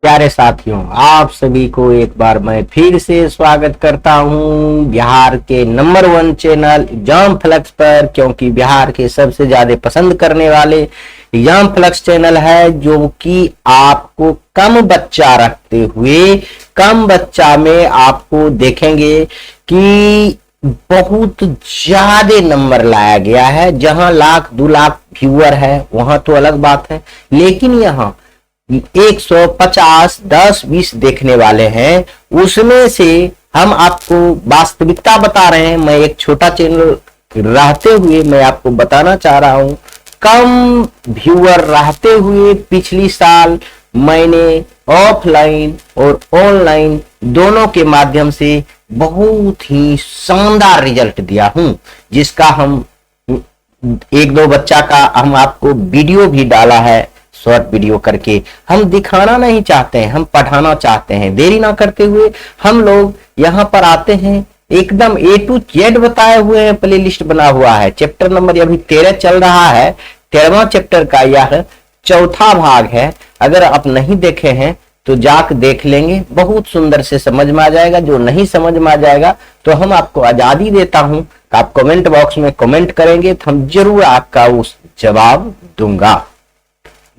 प्यारे साथियों, आप सभी को एक बार मैं फिर से स्वागत करता हूं बिहार के नंबर 1 चैनल एग्जाम फ्लक्स पर। क्योंकि बिहार के सबसे ज्यादा पसंद करने वाले एग्जाम फ्लक्स चैनल है, जो कि आपको कम बच्चा रखते हुए कम बच्चा में आपको देखेंगे कि बहुत ज्यादा नंबर लाया गया है। जहां लाख 2 लाख व्यूअर है वहां तो अलग बात है, लेकिन यहाँ 150 10 20 देखने वाले हैं। उसमें से हम आपको वास्तविकता बता रहे हैं। मैं एक छोटा चैनल रहते हुए मैं आपको बताना चाह रहा हूं, कम व्यूअर रहते हुए पिछली साल मैंने ऑफलाइन और ऑनलाइन दोनों के माध्यम से बहुत ही शानदार रिजल्ट दिया हूं, जिसका हम एक दो बच्चा का हम आपको वीडियो भी डाला है, शॉर्ट वीडियो करके। हम दिखाना नहीं चाहते हैं, हम पढ़ाना चाहते हैं। देरी ना करते हुए हम लोग यहाँ पर आते हैं। एकदम A to Z बताए हुए हैं, प्ले लिस्ट बना हुआ है। चैप्टर नंबर अभी 13 चल रहा है। 13वां चैप्टर का यह चौथा भाग है। अगर आप नहीं देखे हैं तो जाकर देख लेंगे, बहुत सुंदर से समझ में आ जाएगा। जो नहीं समझ में आ जाएगा तो हम आपको आजादी देता हूं, आप कमेंट बॉक्स में कमेंट करेंगे तो हम जरूर आपका उस जवाब दूंगा।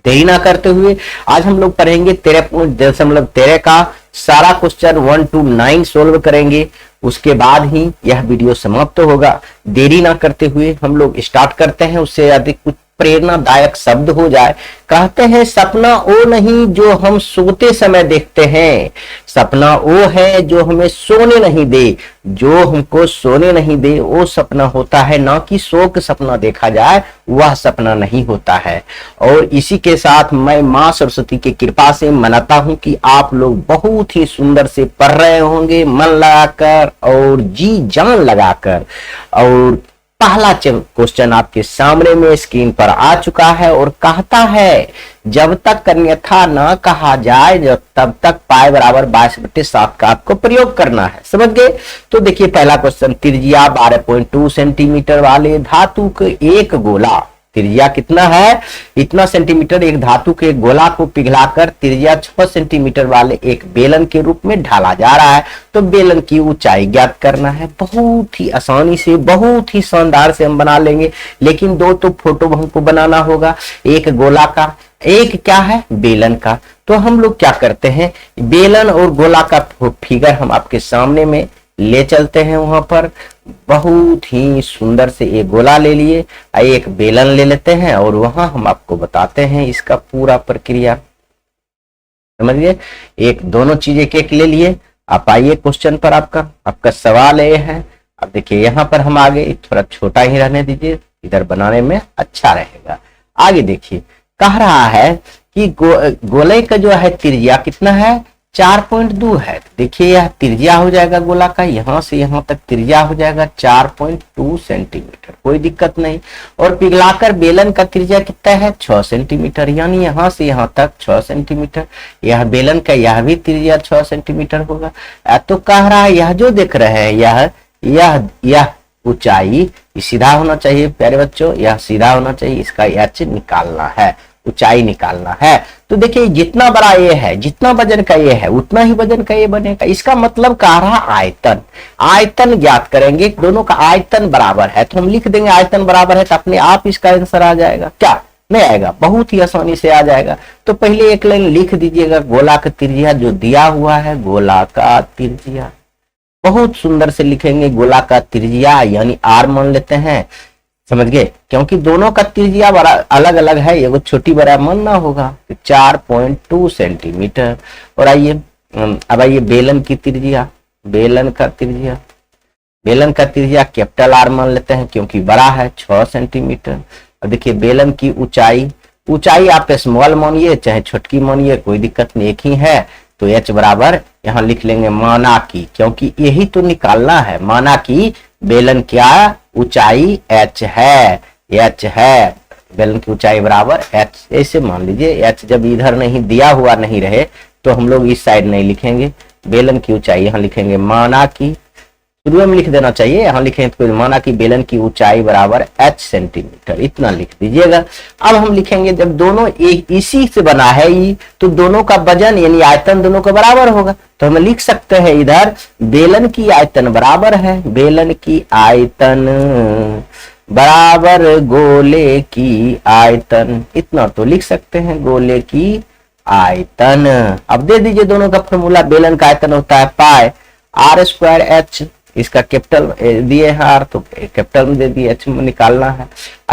देरी ना करते हुए आज हम लोग पढ़ेंगे 13.13 का सारा क्वेश्चन 1 to 9 सोल्व करेंगे। उसके बाद ही यह वीडियो समाप्त होगा। देरी ना करते हुए हम लोग स्टार्ट करते हैं। उससे अधिक कुछ प्रेरणादायक शब्द हो जाए। कहते हैं सपना वो नहीं जो हम सोते समय देखते हैं, सपना वो है जो हमें सोने नहीं दे। जो हमको सोने नहीं दे वो सपना होता है, ना कि सो के सपना देखा जाए वह सपना नहीं होता है। और इसी के साथ मैं मां सरस्वती की कृपा से मनाता हूं कि आप लोग बहुत ही सुंदर से पढ़ रहे होंगे, मन लगाकर और जी जान लगाकर। और पहला क्वेश्चन आपके सामने में स्क्रीन पर आ चुका है और कहता है जब तक अन्यथा ना कहा जाए जब तब तक पाई बराबर 22/7 का आपको प्रयोग करना है। समझ गए? तो देखिए पहला क्वेश्चन, त्रिज्या 12.2 सेंटीमीटर वाले धातु के एक गोला, त्रिज्या कितना है? इतना सेंटीमीटर एक धातु के गोला को पिघलाकर त्रिज्या 6 सेंटीमीटर वाले एक बेलन के रूप में ढाला जा रहा है। तो बेलन की ऊंचाई ज्ञात करना है। बहुत ही आसानी से, बहुत ही शानदार से हम बना लेंगे, लेकिन दो तो फोटो हमको बनाना होगा, एक गोला का, एक क्या है बेलन का। तो हम लोग क्या करते हैं, बेलन और गोला का फिगर हम आपके सामने में ले चलते हैं। वहां पर बहुत ही सुंदर से एक गोला ले लिए, एक बेलन ले लेते हैं और वहां हम आपको बताते हैं इसका पूरा प्रक्रिया। समझिए, एक दोनों चीज एक एक ले लिए। आप आइए क्वेश्चन पर। आपका सवाल ये है। अब देखिए यहाँ पर हम आगे थोड़ा छोटा ही रहने दीजिए, इधर बनाने में अच्छा रहेगा। आगे देखिए, कह रहा है कि गोले का जो है त्रिज्या कितना है? 4.2 है। देखिए यह त्रिज्या हो जाएगा गोला का, यहां से यहां तक त्रिज्या हो जाएगा 4.2 सेंटीमीटर, कोई दिक्कत नहीं। और पिघलाकर बेलन का त्रिज्या कितना है? 6 सेंटीमीटर, यानी यहां से यहां तक 6 सेंटीमीटर। यह बेलन का यह भी त्रिज्या 6 सेंटीमीटर होगा। तो कह रहा है यह जो देख रहे हैं यह ऊंचाई सीधा होना चाहिए प्यारे बच्चों, यह सीधा होना चाहिए। इसका एच निकालना है, ऊंचाई निकालना है। तो देखिए जितना बड़ा ये है, जितना वजन का ये है, उतना ही वजन का ये बनेगा। इसका मतलब कह रहा आयतन, आयतन ज्ञात करेंगे। दोनों का आयतन बराबर है तो हम लिख देंगे आयतन बराबर है, तो अपने आप इसका आंसर आ जाएगा। क्या नहीं आएगा? बहुत ही आसानी से आ जाएगा। तो पहले एक लाइन लिख दीजिएगा, गोला का त्रिज्या जो दिया हुआ है, गोला का त्रिज्या बहुत सुंदर से लिखेंगे। गोला का त्रिज्या यानी आर मान लेते हैं, समझ गए? क्योंकि दोनों का त्रिज्या बड़ा अलग अलग है, ये छोटी बड़ा मानना होगा। 4.2 सेंटीमीटर। और आइए अब आइए बेलन की त्रिज्या, बेलन का त्रिज्या कैपिटल आर मान लेते हैं क्योंकि बड़ा है 6 सेंटीमीटर। और देखिए बेलन की ऊंचाई आप स्मॉल मानिए चाहे छोटकी मानिए, कोई दिक्कत नहीं, एक ही है। तो एच बराबर यहाँ लिख लेंगे माना की, क्योंकि यही तो निकालना है। माना की बेलन क्या ऊंचाई एच है, बेलन की ऊंचाई बराबर एच, ऐसे मान लीजिए। एच जब इधर नहीं दिया हुआ नहीं रहे तो हम लोग इस साइड नहीं लिखेंगे, बेलन की ऊंचाई यहाँ लिखेंगे माना की। शुरू में लिख देना चाहिए, यहाँ लिखें तो माना कि बेलन की ऊंचाई बराबर h सेंटीमीटर, इतना लिख दीजिएगा। अब हम लिखेंगे जब दोनों एक इसी से बना है ई, तो दोनों का वजन यानी आयतन दोनों का बराबर होगा, तो हम लिख सकते हैं इधर बेलन की आयतन बराबर है, बेलन की आयतन बराबर गोले की आयतन, इतना तो लिख सकते हैं, गोले की आयतन। अब दे दीजिए दोनों का फॉर्मूला, बेलन का आयतन होता है पाई आर स्क्वायर एच, इसका कैपिटल दिए है आर तो कैपिटल में दे दिए, एच में निकालना है।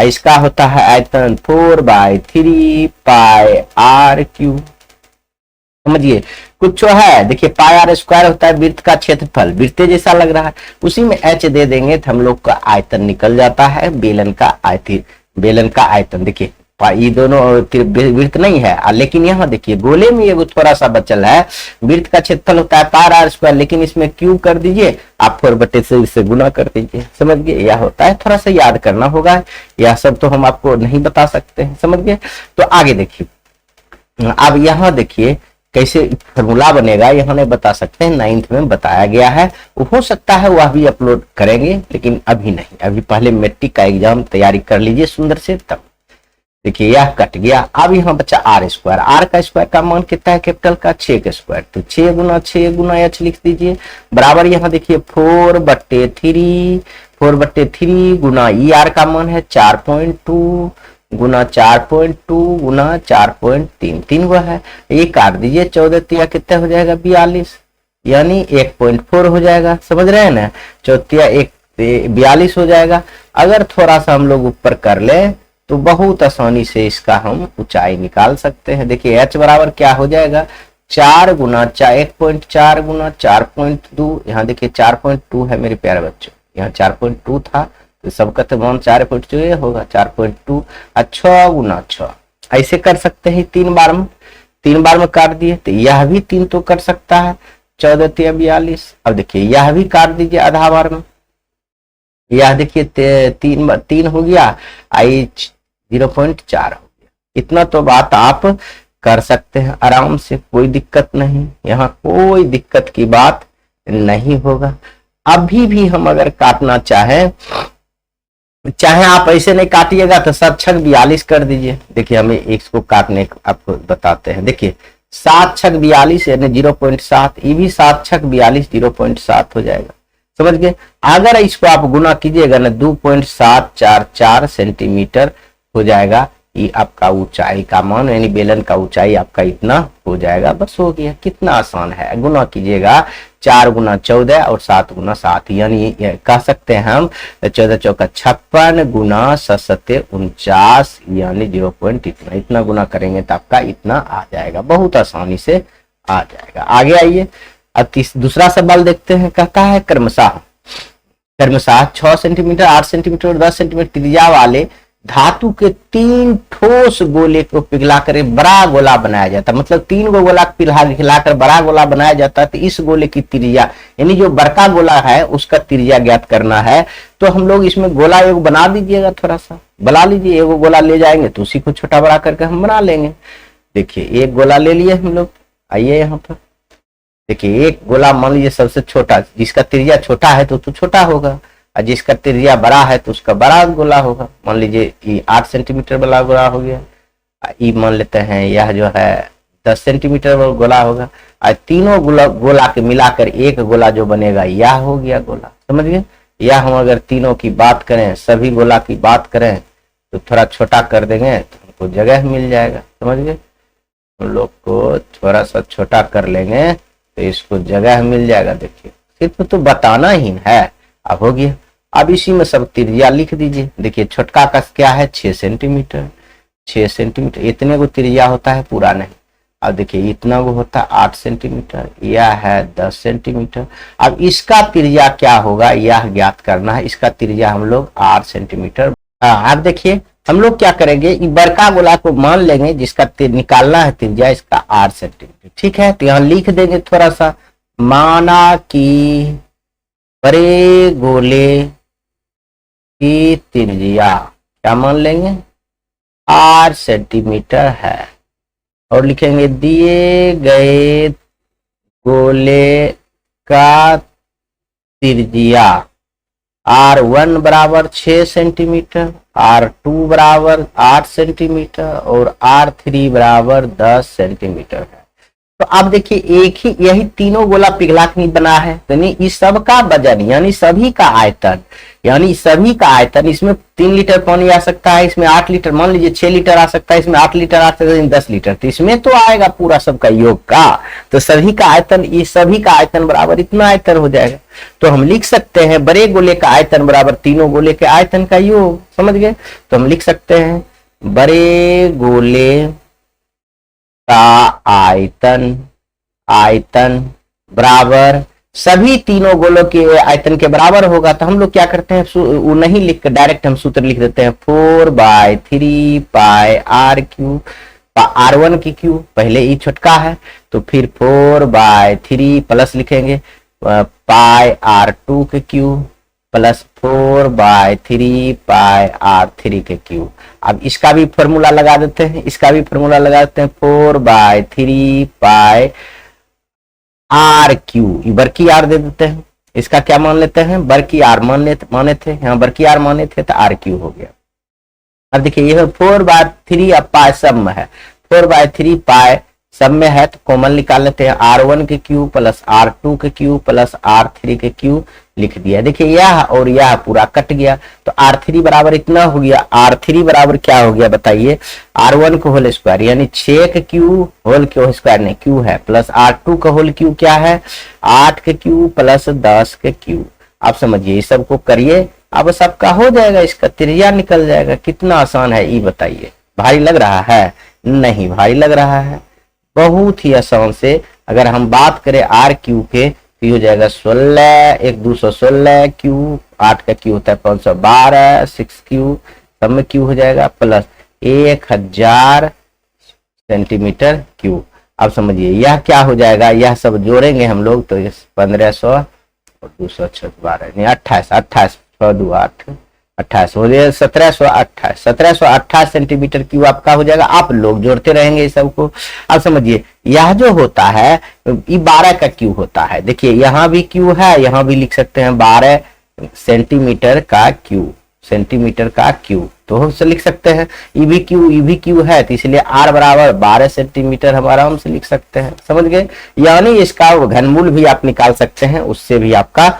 इसका होता है आयतन 4/3 पाई आर क्यू, समझिए कुछ जो है, देखिए पाई आर स्क्वायर होता है वृत्त का क्षेत्रफल, वृत्ते जैसा लग रहा है, उसी में एच दे देंगे तो हम लोग का आयतन निकल जाता है, बेलन का आयतन, बेलन का आयतन। देखिए ये दोनों वृत्त नहीं है, लेकिन यहाँ देखिए गोले में एगो थोड़ा सा बचल है, वृत्त का क्षेत्रफल होता है पाई आर स्क्वायर, लेकिन इसमें क्यू कर दीजिए आप 4/3 से इससे गुना कर दीजिए, समझ गए, यह होता है, थोड़ा सा याद करना होगा, यह सब तो हम आपको नहीं बता सकते हैं, समझ गए। तो आगे देखिए, अब यहाँ देखिए कैसे फॉर्मूला बनेगा, यहाँ नहीं बता सकते हैं, 9th में बताया गया है, हो सकता है वह भी अपलोड करेंगे, लेकिन अभी नहीं, अभी पहले मैट्रिक का एग्जाम तैयारी कर लीजिए सुंदर से, तब देखिए यह कट गया। अब यहाँ बचा आर स्क्वायर, आर का स्क्वायर का मान कितना है कैपिटल का 6 का स्क्वायर, तो 6 गुना एच लिख दीजिए, बराबर यहाँ देखिए 4/3 गुना ई आर का मान है 4.2 गुना 4.2 गुना 4.3, 3 हुआ है, ये काट दीजिए, 14 कितना हो जाएगा 42, यानी 1.4 हो जाएगा, समझ रहे हैं ना, 14 42 हो जाएगा। अगर थोड़ा सा हम लोग ऊपर कर ले तो बहुत आसानी से इसका हम ऊंचाई निकाल सकते हैं। देखिए h बराबर क्या हो जाएगा 4 गुना 1.4 गुना 4.2, यहाँ देखिए 4.2 है मेरे प्यारे बच्चों, यहाँ 4.2 था तो सबका तो मान 4.2 होगा, 4.2 और 6 गुना 6 ऐसे कर सकते हैं, 3 बार में काट दिए तो यह भी 3 तो कर सकता है, 14 42। अब देखिए यह भी काट दीजिए आधा बार में, यह देखिए 3 हो गया, आई 0.4 हो गया, इतना तो बात आप कर सकते हैं आराम से, कोई दिक्कत नहीं, यहाँ कोई दिक्कत की बात नहीं होगा। अभी भी हम अगर काटना चाहे आप ऐसे नहीं काटिएगा तो 7×6 42 कर दीजिए। देखिए हमें इसको काटने आपको बताते हैं, देखिए 7×6 42 यानी 0.7, ये भी 7×6 42 0.7 हो जाएगा, समझ गए। अगर इसको आप गुना कीजिएगा ना 2.744 सेंटीमीटर हो जाएगा, ये आपका ऊंचाई का मान, यानी बेलन का ऊंचाई आपका इतना हो जाएगा, बस हो गया, कितना आसान है। गुना कीजिएगा 4 गुना 14 और 7 गुना 7, यानी कह सकते हैं हम 14 चौका 56 गुना 7 49, यानी 0. इतना गुना करेंगे तो आपका इतना आ जाएगा, बहुत आसानी से आ जाएगा। आगे आइए, अब दूसरा सवाल देखते हैं, कहता है क्रमशः 6 सेंटीमीटर 8 सेंटीमीटर और 10 सेंटीमीटर त्रिज्या वाले धातु के 3 ठोस गोले को पिघलाकर बड़ा गोला बनाया जाता है, मतलब 3 गो गोला पिघलाकर बड़ा गोला बनाया जाता है, तो इस गोले की त्रिज्या यानी जो बड़का गोला है उसका त्रिज्या ज्ञात करना है। तो हम लोग इसमें गोला एक बना दीजिएगा, थोड़ा सा बना लीजिए, एक गोला ले जाएंगे तो उसी को छोटा बड़ा करके हम बना लेंगे। देखिए एक गोला ले लिए हम लोग, आइए यहाँ पर देखिए, एक गोला मान लीजिए सबसे छोटा, जिसका त्रिज्या छोटा है तो छोटा होगा, और जिसका त्रिज्या बड़ा है तो उसका बड़ा गोला होगा। मान लीजिए ये 8 सेंटीमीटर वाला गोला हो गया, ये मान लेते हैं यह जो है 10 सेंटीमीटर वाला गोला होगा, और तीनों गोला के मिलाकर एक गोला जो बनेगा यह हो गया गोला, समझ गए। या हम अगर तीनों की बात करें, सभी गोला की बात करें तो थोड़ा छोटा कर देंगे तो हमको जगह मिल जाएगा, समझ गए। हम लोग को थोड़ा सा छोटा कर लेंगे तो इसको जगह मिल जाएगा। देखिए सिर्फ तो बताना ही है, अब हो गया। अब इसी में सब त्रिज्या लिख दीजिए। देखिए छोटका का क्या है 6 सेंटीमीटर, 6 सेंटीमीटर, इतने को त्रिज्या होता है पूरा नहीं। अब देखिए इतना वो होता है 8 सेंटीमीटर, यह है 10 सेंटीमीटर। अब इसका त्रिज्या क्या होगा यह ज्ञात करना है, इसका त्रिज्या हम लोग 8 सेंटीमीटर। अब देखिए हम लोग क्या करेंगे, बड़का गोला को मान लेंगे जिसका निकालना है त्रिज्या इसका 8 सेंटीमीटर, ठीक है। तो यहाँ लिख देंगे थोड़ा सा, माना कि बड़े गोले की त्रिज्या क्या मान लेंगे 8 सेंटीमीटर है, और लिखेंगे दिए गए गोले का त्रिज्या R1 बराबर 6 सेंटीमीटर, R2 बराबर 8 सेंटीमीटर और R3 बराबर 10 सेंटीमीटर है। तो अब देखिए एक ही यही तीनों गोला पिघलाखनी बना है, यानी इस सब का वजन यानी सभी का आयतन, यानी सभी का आयतन, इसमें 3 लीटर पानी आ सकता है, इसमें 8 लीटर, मान लीजिए 6 लीटर आ सकता है, इसमें 8 लीटर आ सकता है, 10 लीटर, तो इसमें तो आएगा पूरा सबका योग का, तो सभी का आयतन, ये सभी का आयतन बराबर इतना आयतन हो जाएगा। तो हम लिख सकते हैं बड़े गोले का आयतन बराबर तीनों गोले के आयतन का योग, समझ गए। तो हम लिख सकते हैं बड़े गोले का आयतन, आयतन बराबर सभी तीनों गोलों के आयतन के बराबर होगा। तो हम लोग क्या करते हैं, वो नहीं लिख कर डायरेक्ट हम सूत्र लिख देते हैं 4/3 पाई आर क्यू, R1 की क्यू पहले ई छोटका है, तो फिर 4/3 प्लस लिखेंगे पाई R2 के क्यू प्लस 4/3 पाई R3 के क्यू। अब इसका भी फॉर्मूला लगा देते हैं, इसका भी फॉर्मूला लगा देते हैं 4/3 पाई are Q, Bargi are they देते हैं, इसका क्या मान लेते हैं, बरकी आर माने थे, यहाँ बरकी आर माने थे तो आर क्यू हो गया। अब देखिए ये 4/3 अब पाई सब में है, 4/3 पाई सब में है तो कॉमन निकाल लेते हैं, R1 के क्यू प्लस R2 के क्यू प्लस R3 के क्यू लिख दिया। देखिए यह और यह पूरा कट गया, तो R3 बराबर इतना हो गया, R3 बराबर क्या हो गया बताइए, R1 का होल स्क्वायर यानी 6 के क्यू होल के स्क्वायर नहीं क्यू है, प्लस R2 का होल क्यू क्या है 8 के क्यू प्लस 10 के क्यू। आप समझिए इस सबको करिए, अब सबका हो जाएगा, इसका त्रिज्या निकल जाएगा। कितना आसान है ये बताइए, भारी लग रहा है? नहीं भारी लग रहा है, बहुत ही आसान से। अगर हम बात करें आर क्यू के तो हो जाएगा 16, 1216 क्यू, 8 का क्यू होता है 512, 6 क्यू सब में क्यू हो जाएगा प्लस 1000 सेंटीमीटर क्यू। अब समझिए यह क्या हो जाएगा, यह सब जोड़ेंगे हम लोग तो 1500 और 212 28, 28 2 8 28 हो गया 1728, 1728 सेंटीमीटर क्यूब आपका हो जाएगा। आप लोग जोड़ते रहेंगे इस सबको। अब समझिए यह जो होता है ये 12 का क्यू होता है, देखिए यहाँ भी क्यू है, यहाँ भी लिख सकते हैं 12 सेंटीमीटर का क्यू, सेंटीमीटर का क्यू तो हम से लिख सकते हैं। ई भी क्यू है तो इसलिए आर बराबर 12 सेंटीमीटर हम आराम से लिख सकते हैं, समझ गए। यानी इसका घनमूल भी आप निकाल सकते हैं, उससे भी आपका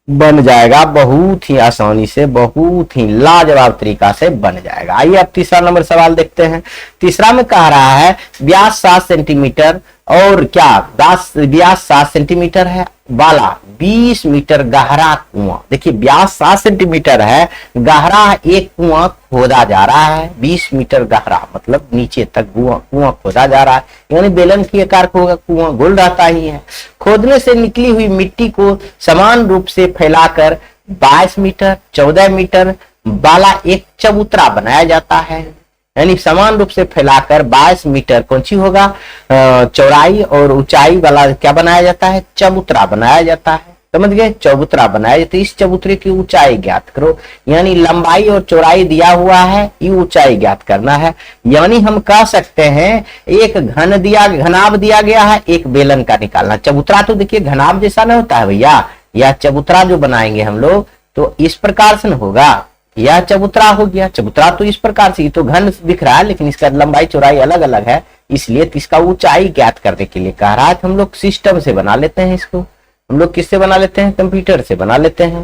बन जाएगा, बहुत ही आसानी से, बहुत ही लाजवाब तरीका से बन जाएगा। आइए अब तीसरा नंबर सवाल देखते हैं। तीसरा में कह रहा है व्यास 7 सेंटीमीटर और क्या व्यास 7 सेंटीमीटर है वाला 20 मीटर गहरा कुआं। देखिए व्यास 7 सेंटीमीटर है, गहरा एक कुआं खोदा जा रहा है, 20 मीटर गहरा मतलब नीचे तक कुआं खोदा जा रहा है, यानी बेलन की आकार का होगा, कुआं गोल रहता ही है। खोदने से निकली हुई मिट्टी को समान रूप से फैलाकर 22 मीटर 14 मीटर वाला एक चबूतरा बनाया जाता है, यानी समान रूप से फैलाकर 22 मीटर कौन सी होगा चौड़ाई और ऊंचाई वाला क्या बनाया जाता है, चबूतरा बनाया जाता है, समझ गए। चबूतरा बनाया जाता है, इस चबूतरे की ऊंचाई ज्ञात करो, यानी लंबाई और चौड़ाई दिया हुआ है, ये ऊंचाई ज्ञात करना है। यानी हम कह सकते हैं एक घनाभ दिया गया है, एक बेलन का निकालना। चबूतरा तो देखिए घनाभ जैसा ना होता है भैया, या चबूतरा जो बनाएंगे हम लोग तो इस प्रकार से न होगा, यह चबूतरा हो गया। चबूतरा तो इस प्रकार से, तो घन दिख रहा है लेकिन इसका लंबाई चौड़ाई अलग अलग है, इसलिए इसका ऊंचाई ज्ञात करने के लिए कह रहा है। हम लोग सिस्टम से बना लेते हैं इसको, हम लोग किससे बना लेते हैं, कंप्यूटर से बना लेते हैं,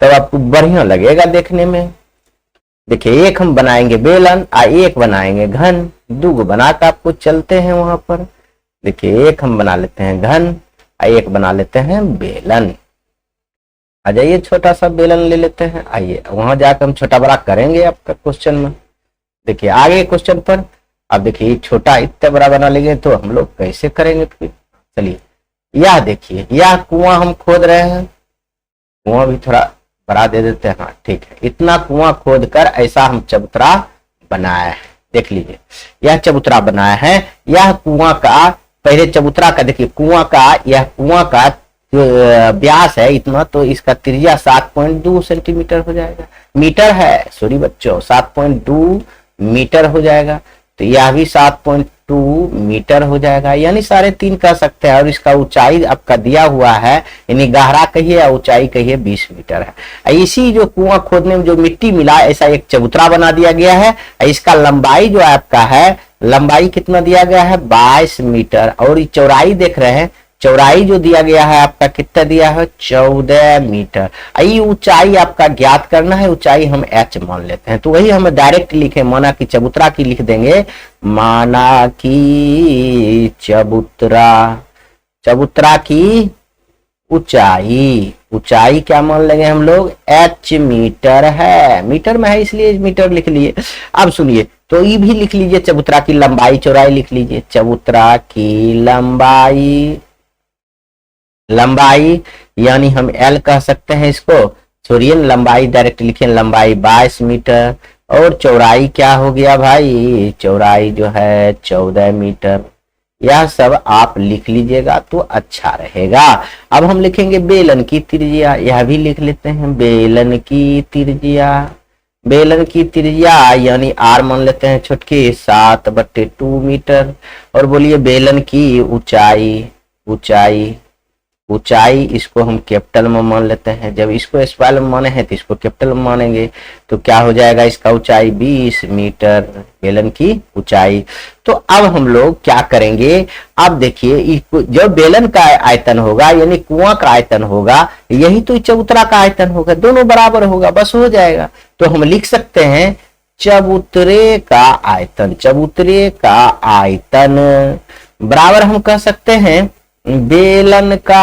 तब आपको बढ़िया लगेगा देखने में। देखिए एक हम बनाएंगे बेलन और एक बनाएंगे घन, दो बनाकर आपको चलते हैं वहां पर। देखिए एक हम बना लेते हैं घन और एक बना लेते हैं बेलन। आ जाइए छोटा सा बेलन ले लेते हैं, आइए वहां जाकर हम छोटा बड़ा करेंगे आपका क्वेश्चन में। देखिए आगे क्वेश्चन पर अब देखिए छोटा इतना बड़ा बना लेंगे तो हम लोग कैसे करेंगे फिर। चलिए यह देखिए यह कुआं हम खोद रहे हैं, कुआं भी थोड़ा बड़ा दे देते हैं, हाँ ठीक है। इतना कुआं खोद कर ऐसा हम चबूतरा बनाया है, देख लीजिए यह चबूतरा बनाया है। यह कुआं का पहले चबूतरा का देखिए कुआं का, यह कुआं का व्यास है इतना, तो इसका त्रिज्या 7.2 सेंटीमीटर हो जाएगा, मीटर है सॉरी बच्चों 7.2 मीटर हो जाएगा। तो यह भी 7.2 मीटर हो जाएगा, यानी 3.5 कह सकते हैं। और इसका ऊंचाई आपका दिया हुआ है, यानी गहरा कहिए या ऊंचाई कहिए 20 मीटर है। इसी जो कुआं खोदने में जो मिट्टी मिला, ऐसा एक चबूतरा बना दिया गया है। इसका लंबाई जो आपका है, लंबाई कितना दिया गया है 22 मीटर। और ये चौड़ाई देख रहे हैं, चौड़ाई जो दिया गया है आपका कितना दिया है 14 मीटर। ये ऊंचाई आपका ज्ञात करना है, ऊंचाई हम h मान लेते हैं। तो वही हम डायरेक्ट लिखे, माना कि चबूतरा की लिख देंगे, माना कि चबूतरा की ऊंचाई, ऊंचाई क्या मान लेंगे हम लोग h मीटर है, मीटर में है इसलिए मीटर लिख लिए। अब सुनिए, तो ये भी लिख लीजिए, चबूतरा की लंबाई चौड़ाई लिख लीजिए। चबूतरा की लंबाई यानी हम L कह सकते हैं इसको, छोड़िए लंबाई डायरेक्ट लिखें, लंबाई 22 मीटर। और चौड़ाई क्या हो गया भाई, चौड़ाई जो है 14 मीटर। यह सब आप लिख लीजिएगा तो अच्छा रहेगा। अब हम लिखेंगे बेलन की त्रिज्या, यह भी लिख लेते हैं, बेलन की त्रिज्या यानी R मान लेते हैं छोटकी 7/2 मीटर। और बोलिए बेलन की ऊंचाई इसको हम कैपिटल में मान लेते हैं। जब इसको स्मॉल में माने हैं तो इसको कैपिटल में मानेंगे, तो क्या हो जाएगा इसका ऊंचाई 20 मीटर, बेलन की ऊंचाई। तो अब हम लोग क्या करेंगे, अब देखिए जो बेलन का आयतन होगा यानी कुआं का आयतन होगा, यही तो चबूतरा का आयतन होगा, दोनों बराबर होगा, बस हो जाएगा। तो हम लिख सकते हैं चबूतरे का आयतन बराबर हम कह सकते हैं बेलन का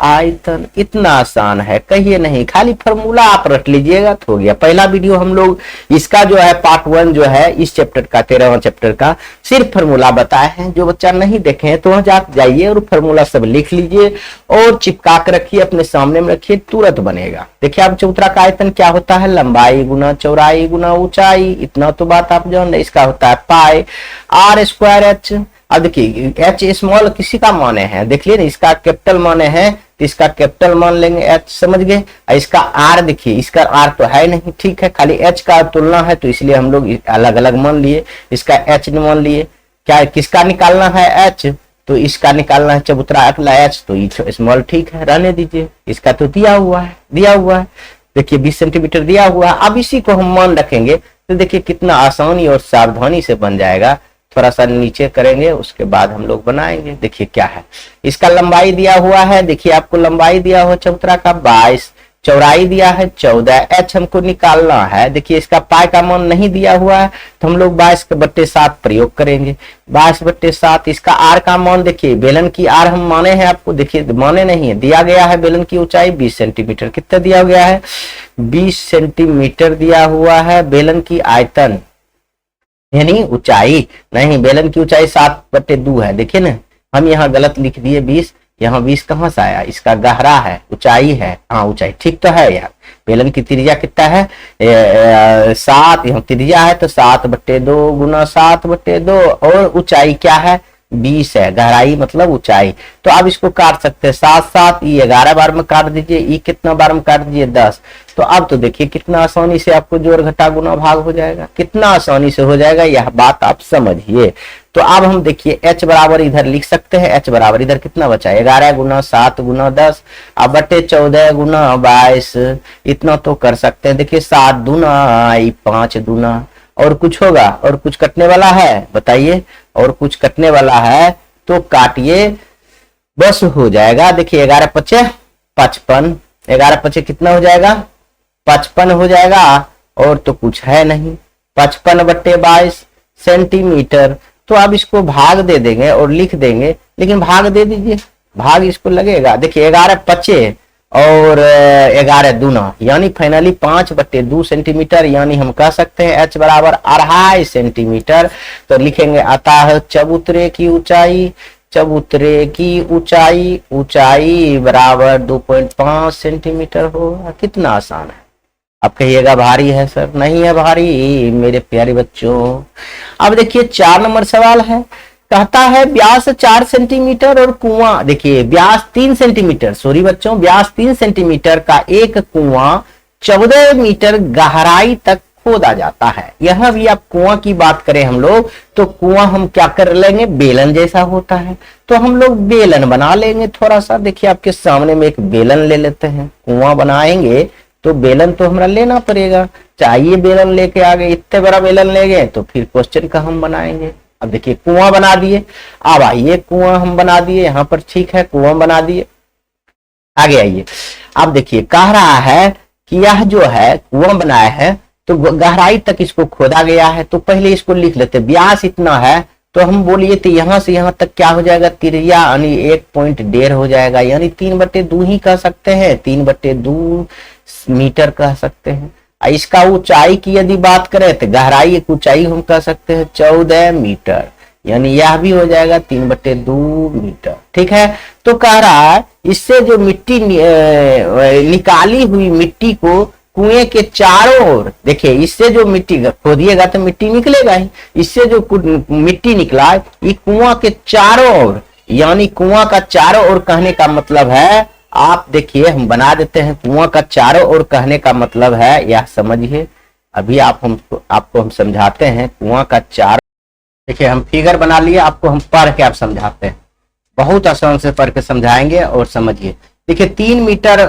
आयतन। इतना आसान है, कहिए नहीं, खाली फॉर्मूला आप रट लीजिएगा तो हो गया। पहला वीडियो हम लोग इसका जो है पार्ट 1 जो है इस चैप्टर का 13वां चैप्टर का सिर्फ फॉर्मूला बताए हैं। जो बच्चा नहीं देखे हैं तो वहां जाइए और फॉर्मूला सब लिख लीजिए और चिपका कर रखिए, अपने सामने में रखिए, तुरंत बनेगा। देखिए अब चबूतरा का आयतन क्या होता है, लंबाई गुना चौड़ाई गुना ऊंचाई, इतना तो बात आप जान, इसका होता है पाई r²h। अब देखिए h स्मॉल किसी का माने हैं, देख लिए ना, इसका कैपिटल माने हैं तो इसका कैपिटल मान लेंगे h, समझ गए। इसका r देखिए, इसका r तो है नहीं, ठीक है, खाली h का तुलना है तो इसलिए हम लोग अलग अलग मान लिए, इसका h ने मान लिए। क्या किसका निकालना है h, तो इसका निकालना है चबूतरा अगला h, तो स्मॉल ठीक है, रहने दीजिए। इसका तो दिया हुआ है देखिए 20 सेंटीमीटर दिया हुआ है। अब इसी को हम मान रखेंगे तो देखिए कितना आसानी और सावधानी से बन जाएगा। थोड़ा सा नीचे करेंगे उसके बाद हम लोग बनाएंगे। देखिए क्या है, इसका लंबाई दिया हुआ है, देखिए आपको लंबाई दिया हुआ चबूतरा का 22, चौड़ाई दिया है 14, h हमको निकालना है। देखिए इसका पाई का मान नहीं दिया हुआ है तो हम लोग 22/7 प्रयोग करेंगे, 22/7। इसका r का मान देखिए, बेलन की r हम माने हैं, आपको देखिए माने नहीं है, दिया गया है बेलन की ऊंचाई 20 सेंटीमीटर। कितना दिया गया है 20 सेंटीमीटर दिया हुआ है। बेलन की आयतन यानी ऊंचाई नहीं, बेलन की ऊंचाई 7/2 है। देखिए ना, हम यहाँ गलत लिख दिए 20, यहाँ 20 कहाँ से आया, इसका गहरा है, ऊंचाई है, हाँ ऊंचाई ठीक तो है यार। बेलन की त्रिज्या कितना है 7, यहाँ त्रिज्या है तो 7/2 गुना 7/2 और ऊंचाई क्या है 20 है, गहराई मतलब ऊंचाई। तो आप इसको काट सकते हैं 7 ये 11 बार में काट दीजिए, ये कितना बार में काट दीजिए 10। तो अब तो देखिए कितना आसानी से आपको जोड़ घटा गुना भाग हो जाएगा, कितना आसानी से हो जाएगा, यह बात आप समझिए। तो अब हम देखिए h बराबर इधर लिख सकते हैं, h बराबर इधर कितना बचा 11 गुना 7 गुना 10 अब बटे 14 गुना 22, इतना तो कर सकते हैं। देखिए 7 दूना 5 दूना, और कुछ होगा, और कुछ कटने वाला है बताइए, और कुछ कटने वाला है तो काटिए, बस हो जाएगा। देखिए 11×5 55, 11×5 कितना हो जाएगा 55 हो जाएगा, और तो कुछ है नहीं, 55/22 सेंटीमीटर। तो अब इसको भाग दे देंगे और लिख देंगे, लेकिन भाग दे दीजिए, भाग इसको लगेगा। देखिए 11×5 और 11 दूना यानी फाइनली 5/2 सेंटीमीटर, यानी हम कह सकते हैं h बराबर 2.5 सेंटीमीटर। तो लिखेंगे आता है चबूतरे की ऊंचाई बराबर 2.5 सेंटीमीटर होगा। कितना आसान है। अब कहिएगा भारी है सर, नहीं है भारी मेरे प्यारे बच्चों। अब देखिए 4 नंबर सवाल है, कहता है व्यास 4 सेंटीमीटर और कुआं, देखिए व्यास 3 सेंटीमीटर, सॉरी बच्चों, व्यास 3 सेंटीमीटर का एक कुआं 14 मीटर गहराई तक खोदा जाता है। यह भी आप कुआं की बात करें हम लोग तो कुआं हम क्या कर लेंगे, बेलन जैसा होता है, तो हम लोग बेलन बना लेंगे थोड़ा सा। देखिए आपके सामने में एक बेलन ले लेते हैं, कुआं बनाएंगे तो बेलन तो हमारा लेना पड़ेगा। चाहिए बेलन लेके आ गए, इतने बड़ा बेलन ले गए तो फिर क्वेश्चन का हम बनाएंगे। अब देखिए कुआं बना दिए, अब आइए कुआं हम बना दिए यहाँ पर, ठीक है कुआं बना दिए। आगे आइए, अब देखिए कह रहा है कि यह जो है कुआं बनाया है तो गहराई तक इसको खोदा गया है, तो पहले इसको लिख लेते। व्यास इतना है तो हम बोलिए तो यहां से यहां तक क्या हो जाएगा, त्रिज्या यानी 1.1.5 हो जाएगा, यानी 3/2 ही कह सकते हैं, 3/2 मीटर कह सकते हैं। इसका ऊंचाई की यदि बात करें तो गहराई एक ऊंचाई हम कह सकते हैं 14 मीटर, यानी यह भी हो जाएगा 3/2 मीटर। ठीक है, तो कह रहा है इससे जो मिट्टी निकाली हुई मिट्टी को कुएं के चारों ओर, देखिए इससे जो मिट्टी खोदिएगा तो मिट्टी निकलेगा ही, इससे जो मिट्टी निकला ये कुआं के चारों ओर, यानी कुआं का चारों ओर कहने का मतलब है, आप देखिए हम बना देते हैं, कुआं का चारों ओर कहने का मतलब है, यह समझिए अभी आपको हम समझाते हैं कुआं का चारों। देखिए हम फिगर बना लिए, आपको हम पढ़ के आप समझाते हैं, बहुत आसान से पढ़ के समझाएंगे और समझिए। देखिए 3 मीटर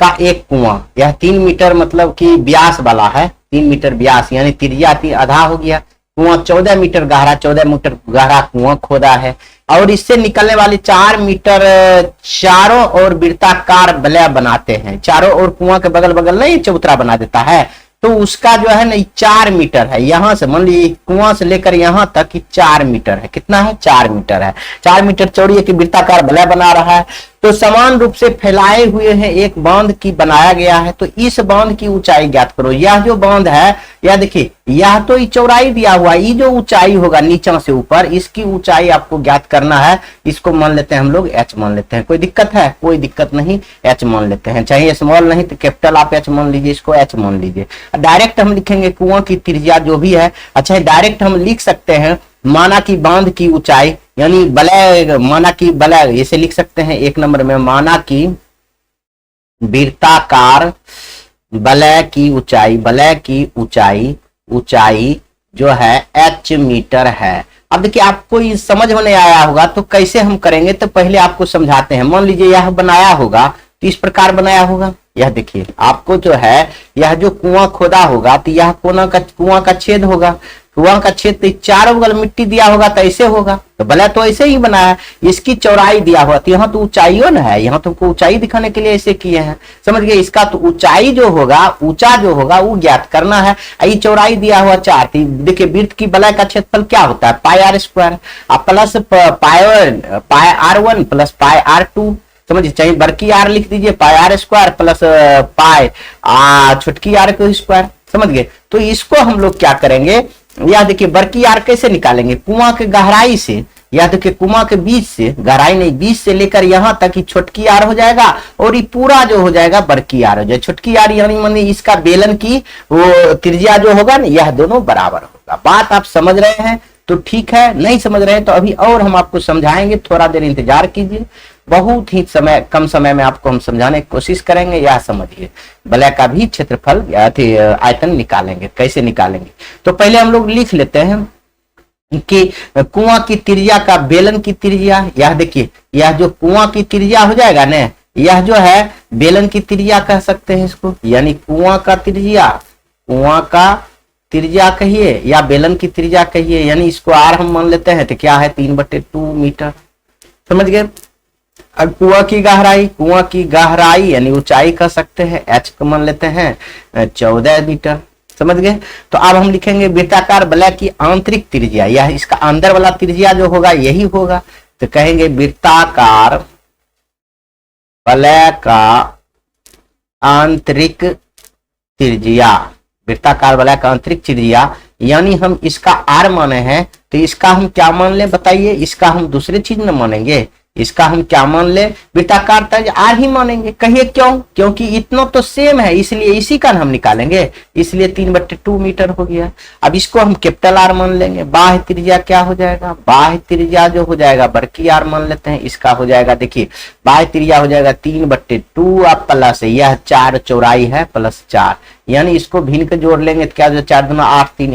का एक कुआं, यह 3 मीटर मतलब कि व्यास वाला है, 3 मीटर व्यास यानी त्रिज्या आधा हो गया। कुआं 14 मीटर गहरा, 14 मीटर गहरा कुआं खोदा है, और इससे निकलने वाले 4 मीटर चारों ओर वृत्ताकार वलय बनाते हैं। चारों ओर कुआं के बगल बगल नहीं चबूतरा बना देता है, तो उसका जो है ना 4 मीटर है, यहां से मान लीजिए कुआं से लेकर यहां तक 4 मीटर है। कितना है, 4 मीटर है, 4 मीटर चौड़ी एक वृत्ताकार वलय बना रहा है, तो समान रूप से फैलाए हुए हैं एक बांध की बनाया गया है। तो इस बांध की ऊंचाई ज्ञात करो। यह जो बांध है, यह देखिए यह तो चौड़ाई दिया हुआ, ये जो ऊंचाई होगा नीचे से ऊपर, इसकी ऊंचाई आपको ज्ञात करना है। इसको मान लेते हैं हम लोग h मान लेते हैं, कोई दिक्कत है, कोई दिक्कत नहीं, h मान लेते हैं, चाहिए स्मॉल नहीं तो कैपिटल आप h मान लीजिए, इसको h मान लीजिए। डायरेक्ट हम लिखेंगे कुआं की त्रिज्या जो भी है, अच्छा डायरेक्ट हम लिख सकते हैं माना की बांध की ऊंचाई, यानी वलय, माना की वलय ऐसे लिख सकते हैं 1 नंबर में, माना की वृत्ताकार वलय की ऊंचाई, वलय की ऊंचाई जो है h मीटर है। अब देखिए आपको ये समझ में नहीं आया होगा तो कैसे हम करेंगे, तो पहले आपको समझाते हैं। मान लीजिए यह बनाया होगा तो इस प्रकार बनाया होगा, यह देखिए आपको जो है यह जो कुआं खोदा होगा तो यह कुआं का छेद होगा, कुआं का छेद तो चारों बगल मिट्टी दिया होगा तो ऐसे होगा, तो भले तो ऐसे ही बनाया है। इसकी चौड़ाई दिया हुआ तो यहाँ तो ऊंचाइयों ना है, यहाँ तुमको ऊंचाई दिखाने के लिए ऐसे किए हैं, समझ गए। इसका तो ऊंचाई जो होगा, ऊंचा जो होगा वो ज्ञात करना है। ये चौड़ाई दिया हुआ 4, देखिए वृत्त की वलय का क्षेत्रफल क्या होता है, पाई r square, plus pi r1 plus pi r2, समझिए, चाहे बड़की आर लिख दीजिए, पाई r स्क्वायर प्लस पाई छोटकी r को स्क्वायर, समझ गए। तो इसको हम लोग क्या करेंगे, यह देखिए बड़की आर कैसे निकालेंगे, कुआं के गहराई से, या देखिए कुआं के बीच से, गहराई नहीं बीच से लेकर यहां तक ही छोटकी आर हो जाएगा, और ये पूरा जो हो जाएगा बड़की आर हो जाएगा। छोटकी आर यानी मानी इसका बेलन की वो त्रिज्या जो होगा ना, यह दोनों बराबर होगा। बात आप समझ रहे हैं तो ठीक है, नहीं समझ रहे हैं तो अभी और हम आपको समझाएंगे, थोड़ा देर इंतजार कीजिए, बहुत ही कम समय में आपको हम समझाने की कोशिश करेंगे। यह समझिए वलय का भी क्षेत्रफल आयतन निकालेंगे, कैसे निकालेंगे। तो पहले हम लोग लिख लेते हैं कि कुआं की त्रिज्या का बेलन की त्रिज्या, यह देखिए यह जो कुआं की त्रिज्या हो जाएगा ना, यह जो है बेलन की त्रिज्या कह सकते हैं इसको, यानी कुआं का त्रिज्या कहिए या बेलन की त्रिज्या कहिए, यानी इसको आर हम मान लेते हैं तो क्या है 3/2 मीटर, समझ गए। अब कुआं की गहराई यानी ऊंचाई कह सकते हैं, h को मान लेते हैं 14 मीटर, समझ गए। तो अब हम लिखेंगे वृत्ताकार वलय की आंतरिक त्रिज्या, यह इसका अंदर वाला त्रिज्या जो होगा यही होगा, तो कहेंगे वृत्ताकार वलय का आंतरिक त्रिज्या, वृत्ताकार वलय का आंतरिक त्रिज्या, यानी हम इसका r माने हैं तो इसका हम क्या मान ले बताइए, इसका हम दूसरे चीज न मानेंगे, इसका हम क्या मान ले, वृत्ताकार तर्ज आर ही मानेंगे। कहिए क्यों, क्योंकि इतना तो सेम है इसलिए इसी का हम निकालेंगे, इसलिए 3/2 मीटर हो गया। अब इसको हम कैपिटल आर मान लेंगे। बाह्य त्रिज्या क्या हो जाएगा, बाह्य त्रिज्या जो हो जाएगा बड़की आर मान लेते हैं, इसका हो जाएगा देखिए बाह्य त्रिज्या हो जाएगा 3/2 आप प्लस यह 4 चौड़ाई है +4, यानी इसको भिन्न के जोड़ लेंगे तो क्या हो, 4 दूना 8 3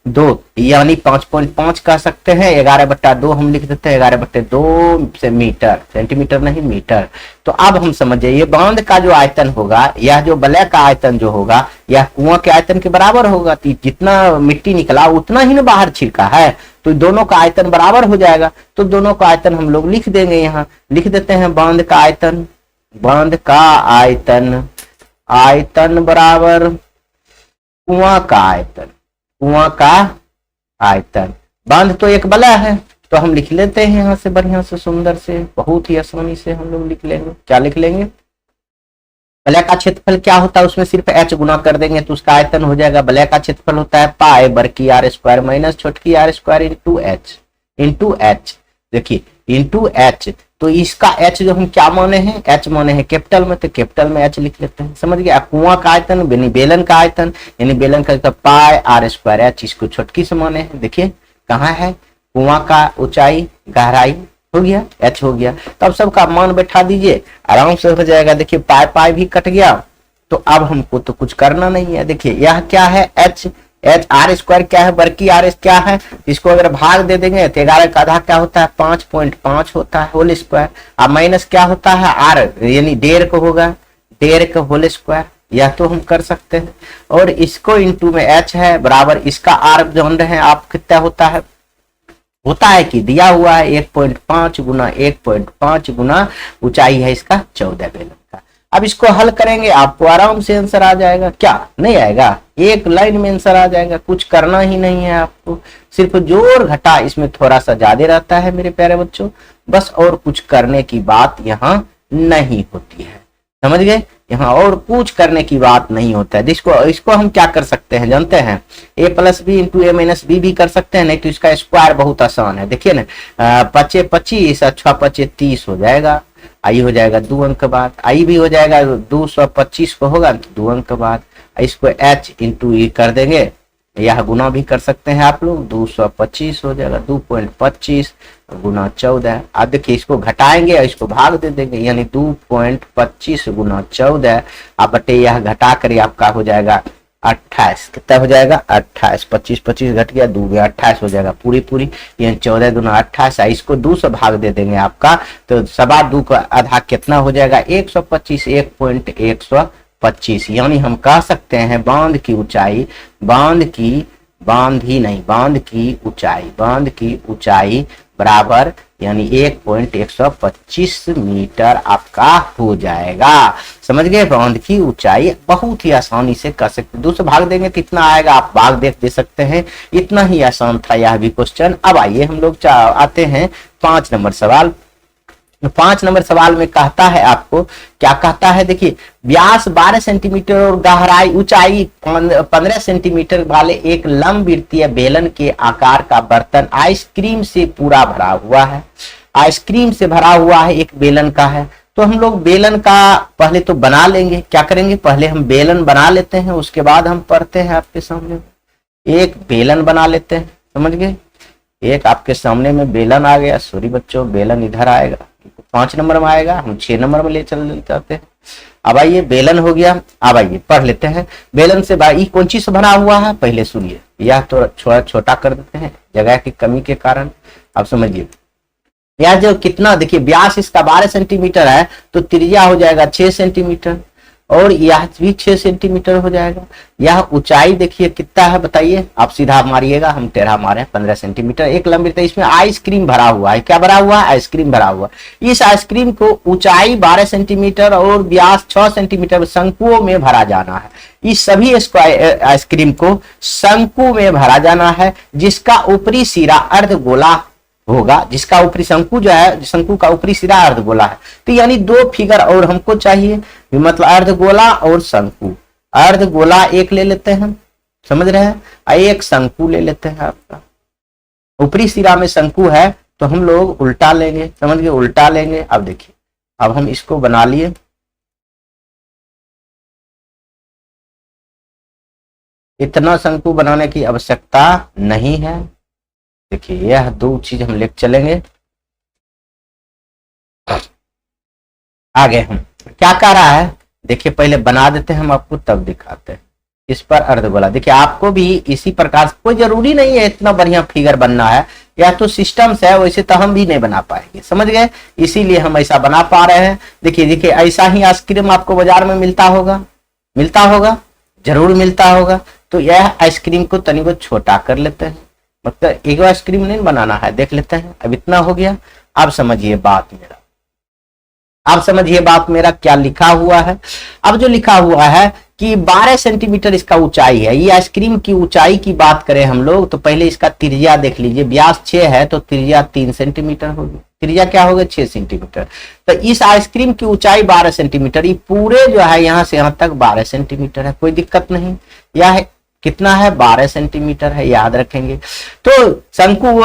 11/2 यानी 5.5 कह सकते हैं। 11/2 हम लिख देते हैं, 11/2 से मीटर, सेंटीमीटर नहीं मीटर। तो अब हम समझिए ये बांध का जो आयतन होगा, यह जो वलय का आयतन जो होगा, यह कुआं के आयतन के बराबर होगा। तो जितना मिट्टी निकला उतना ही ना बाहर छिड़का है, तो दोनों का आयतन बराबर हो जाएगा। तो दोनों का आयतन हम लोग लिख देंगे, यहाँ लिख देते हैं बांध का आयतन, बांध का आयतन, आयतन बराबर कुआं का आयतन, कुआं का आयतन। बांध तो एक वलय है तो हम लिख लेते हैं यहाँ से बढ़िया से सुंदर से, बहुत ही आसानी से हम लोग लिख लेंगे। क्या लिख लेंगे, वलय का क्षेत्रफल क्या होता है, उसमें सिर्फ h गुना कर देंगे तो उसका आयतन हो जाएगा। वलय का क्षेत्रफल होता है पाई बड़की आर स्क्वायर माइनस छोटकी आर स्क्वायर इंटू एच। देखिए इंटू एच, तो इसका h जो हम क्या माने हैं, h माने हैं कैपिटल में, तो कैपिटल में h लिख लेते हैं। समझ गया, कुआं का आयतन यानी बेलन का आयतन, यानी बेलन का पाई आर स्क्वायर h, इसको छोटकी से माने हैं। देखिए कहाँ है, कुआं का ऊंचाई गहराई हो गया, h हो गया। तो अब सबका मान बैठा दीजिए, आराम से हो जाएगा। देखिए पाई पाई भी कट गया, तो अब हमको तो कुछ करना नहीं है। देखिए यह क्या है, h आर स्क्वायर क्या है, बड़की आर क्या है, इसको अगर भाग दे देंगे तो 11 का आधा क्या होता है, 5.5 होता है होल स्क्वायर। अब माइनस क्या होता है आर, यानी 1.5 को होगा, 1.5 का होल स्क्वायर, यह तो हम कर सकते हैं। और इसको इंटू में h है बराबर इसका आर जान रहे हैं आप कितना होता है कि दिया हुआ है 1.5 गुना 1.5 गुना ऊंचाई है इसका 14 बेलन का। अब इसको हल करेंगे आपको आराम से आंसर आ जाएगा। क्या नहीं आएगा, एक लाइन में आंसर आ जाएगा, कुछ करना ही नहीं है आपको, सिर्फ जोड़ घटा इसमें थोड़ा सा ज्यादा रहता है मेरे प्यारे बच्चों, बस। और कुछ करने की बात यहाँ नहीं होती है, समझ गए, यहाँ और कुछ करने की बात नहीं होता है। इसको हम क्या कर सकते हैं जानते हैं, a + b into a - b भी कर सकते हैं, नहीं तो इसका स्क्वायर बहुत आसान है। देखिए ना 5 25 6 5 30 हो जाएगा, आई हो जाएगा 2 अंक बाद, आई भी हो जाएगा 225 को होगा तो 2 अंक बाद। इसको h इंटू e कर देंगे, यह गुना भी कर सकते हैं आप लोग, 225 हो जाएगा, 2.25 गुना 14। अब देखिए इसको घटाएंगे और इसको भाग दे देंगे, यानी 2.25 गुना 14 अब बटे यह घटा कर आपका हो जाएगा 28। कितना हो जाएगा 28, 25 25 घट गया 2 गया 28 हो जाएगा पूरी, यानी 14 दूना 28। इसको 2 से भाग दे देंगे आपका, तो 2.25 का आधा कितना हो जाएगा 125, 1.125। यानी हम कह सकते हैं बांध की ऊंचाई, बांध की ऊंचाई बराबर यानी 1.125 मीटर आपका हो जाएगा। समझ गए, बांध की ऊंचाई बहुत ही आसानी से कर सकते, 2 से भाग देंगे तो इतना आएगा, आप भाग दे सकते हैं। इतना ही आसान था यह भी क्वेश्चन। अब आइए हम लोग आते हैं 5 नंबर सवाल। 5 नंबर सवाल में कहता है आपको, क्या कहता है, देखिए व्यास 12 सेंटीमीटर और गहराई ऊंचाई 15 सेंटीमीटर वाले एक लंबवृत्तीय बेलन के आकार का बर्तन आइसक्रीम से पूरा भरा हुआ है। आइसक्रीम से भरा हुआ है, एक बेलन का है। तो हम लोग बेलन का पहले तो बना लेंगे, क्या करेंगे पहले हम बेलन बना लेते हैं, उसके बाद हम पढ़ते हैं आपके सामने। एक बेलन बना लेते हैं, समझ गए, एक आपके सामने में बेलन आ गया। सॉरी बच्चों, बेलन इधर आएगा, 5 नंबर में आएगा, हम 6 नंबर में ले चल जाते हैं। अब आइए बेलन हो गया, अब आइए पढ़ लेते हैं। बेलन से कौन चीज से बना हुआ है, पहले सुनिए, यह तो छोटा कर देते हैं जगह की कमी के कारण। अब समझिए यह जो कितना, देखिए व्यास इसका 12 सेंटीमीटर है, तो त्रिज्या हो जाएगा 6 सेंटीमीटर, और यह भी 6 सेंटीमीटर हो जाएगा। यह ऊंचाई देखिए कितना है बताइए, आप सीधा मारिएगा, हम टेढ़ा मारे 15 सेंटीमीटर। एक लंबी, इसमें आइसक्रीम भरा हुआ है, क्या भरा हुआ है, आइसक्रीम भरा हुआ। इस आइसक्रीम को ऊंचाई 12 सेंटीमीटर और व्यास 6 सेंटीमीटर शंकुओं में भरा जाना है। इस सभी आइसक्रीम को शंकु में भरा जाना है, जिसका ऊपरी सिरा अर्धगोला होगा, जिसका ऊपरी शंकु जो है, शंकु का ऊपरी सिरा अर्धगोला है। तो यानी 2 फिगर और हमको चाहिए, मतलब अर्धगोला और शंकु। अर्धगोला एक ले लेते हैं, समझ रहे हैं, एक शंकु ले लेते हैं। आपका ऊपरी सिरा में शंकु है तो हम लोग उल्टा लेंगे, समझ गए, उल्टा लेंगे। अब देखिए, अब हम इसको बना लिए, इतना शंकु बनाने की आवश्यकता नहीं है। देखिए यह दो चीज हम लेके चलेंगे। आगे हम क्या कह रहा है, देखिए पहले बना देते हैं हम आपको, तब दिखाते हैं। इस पर अर्धगोला, देखिए आपको भी इसी प्रकार से, कोई जरूरी नहीं है इतना बढ़िया फिगर बनना है, या तो सिस्टम्स है, वैसे तो हम भी नहीं बना पाएंगे, समझ गए, इसीलिए हम ऐसा बना पा रहे हैं। देखिए देखिए ऐसा ही आइसक्रीम आपको बाजार में मिलता होगा, मिलता होगा, जरूर मिलता होगा। तो यह आइसक्रीम को तनी को छोटा कर लेते हैं, मतलब एक आइसक्रीम नहीं बनाना है, देख लेते हैं। अब इतना हो गया। अब समझिए बात मेरा, आप समझिए बात मेरा, क्या लिखा हुआ है। अब जो लिखा हुआ है कि 12 सेंटीमीटर इसका ऊंचाई है। ये आइसक्रीम की ऊंचाई की बात करें हम लोग, तो पहले इसका त्रिज्या देख लीजिए। व्यास 6 है तो त्रिज्या 3 सेंटीमीटर होगी, त्रिज्या क्या होगा 6 सेंटीमीटर। तो इस आइसक्रीम की ऊंचाई 12 सेंटीमीटर, ये पूरे जो है यहां से यहां तक 12 सेंटीमीटर है, कोई दिक्कत नहीं। यह कितना है, 12 सेंटीमीटर है, याद रखेंगे। तो शंकु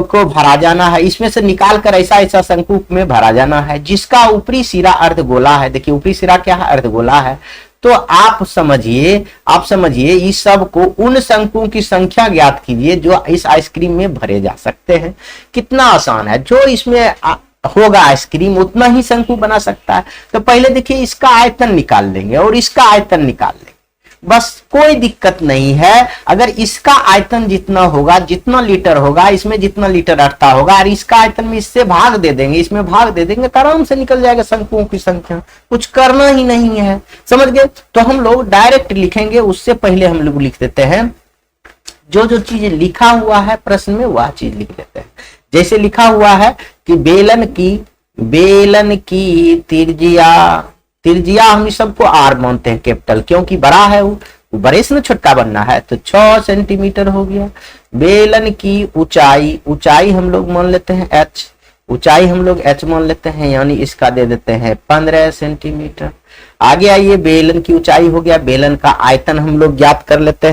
को भरा जाना है, इसमें से निकाल कर ऐसा ऐसा शंकु में भरा जाना है, जिसका ऊपरी सिरा अर्धगोला है। देखिए ऊपरी सिरा क्या है, अर्धगोला है। तो आप समझिए इस सब को, उन शंकुओं की संख्या ज्ञात कीजिए जो इस आइसक्रीम में भरे जा सकते हैं। कितना आसान है, जो इसमें होगा आइसक्रीम उतना ही शंकु बना सकता है। तो पहले देखिए इसका आयतन निकाल लेंगे और इसका आयतन निकाल लेंगे, बस कोई दिक्कत नहीं है। अगर इसका आयतन जितना होगा, जितना लीटर होगा, इसमें जितना लीटर अटता होगा, और इसका आयतन में इससे भाग दे देंगे, इसमें भाग दे देंगे, तो आराम से निकल जाएगा शंकुओं की संख्या, कुछ करना ही नहीं है, समझ गए। तो हम लोग डायरेक्ट लिखेंगे, उससे पहले हम लोग लिख देते हैं जो जो चीज लिखा हुआ है प्रश्न में, वह चीज लिख देते हैं। जैसे लिखा हुआ है कि बेलन की त्रिज्या हम इस सबको आर मानते हैं कैपिटल, क्योंकि बड़ा है वो बड़े से ना छोटा बनना है, तो 6 सेंटीमीटर हो गया। बेलन की ऊंचाई हम लोग मान लेते हैं एच, ऊंचाई हम लोग एच मान लेते हैं, यानी इसका दे देते हैं 15 सेंटीमीटर। आगे आइए, बेलन की ऊंचाई हो गया, बेलन का आयतन हम लोग ज्ञात कर लेते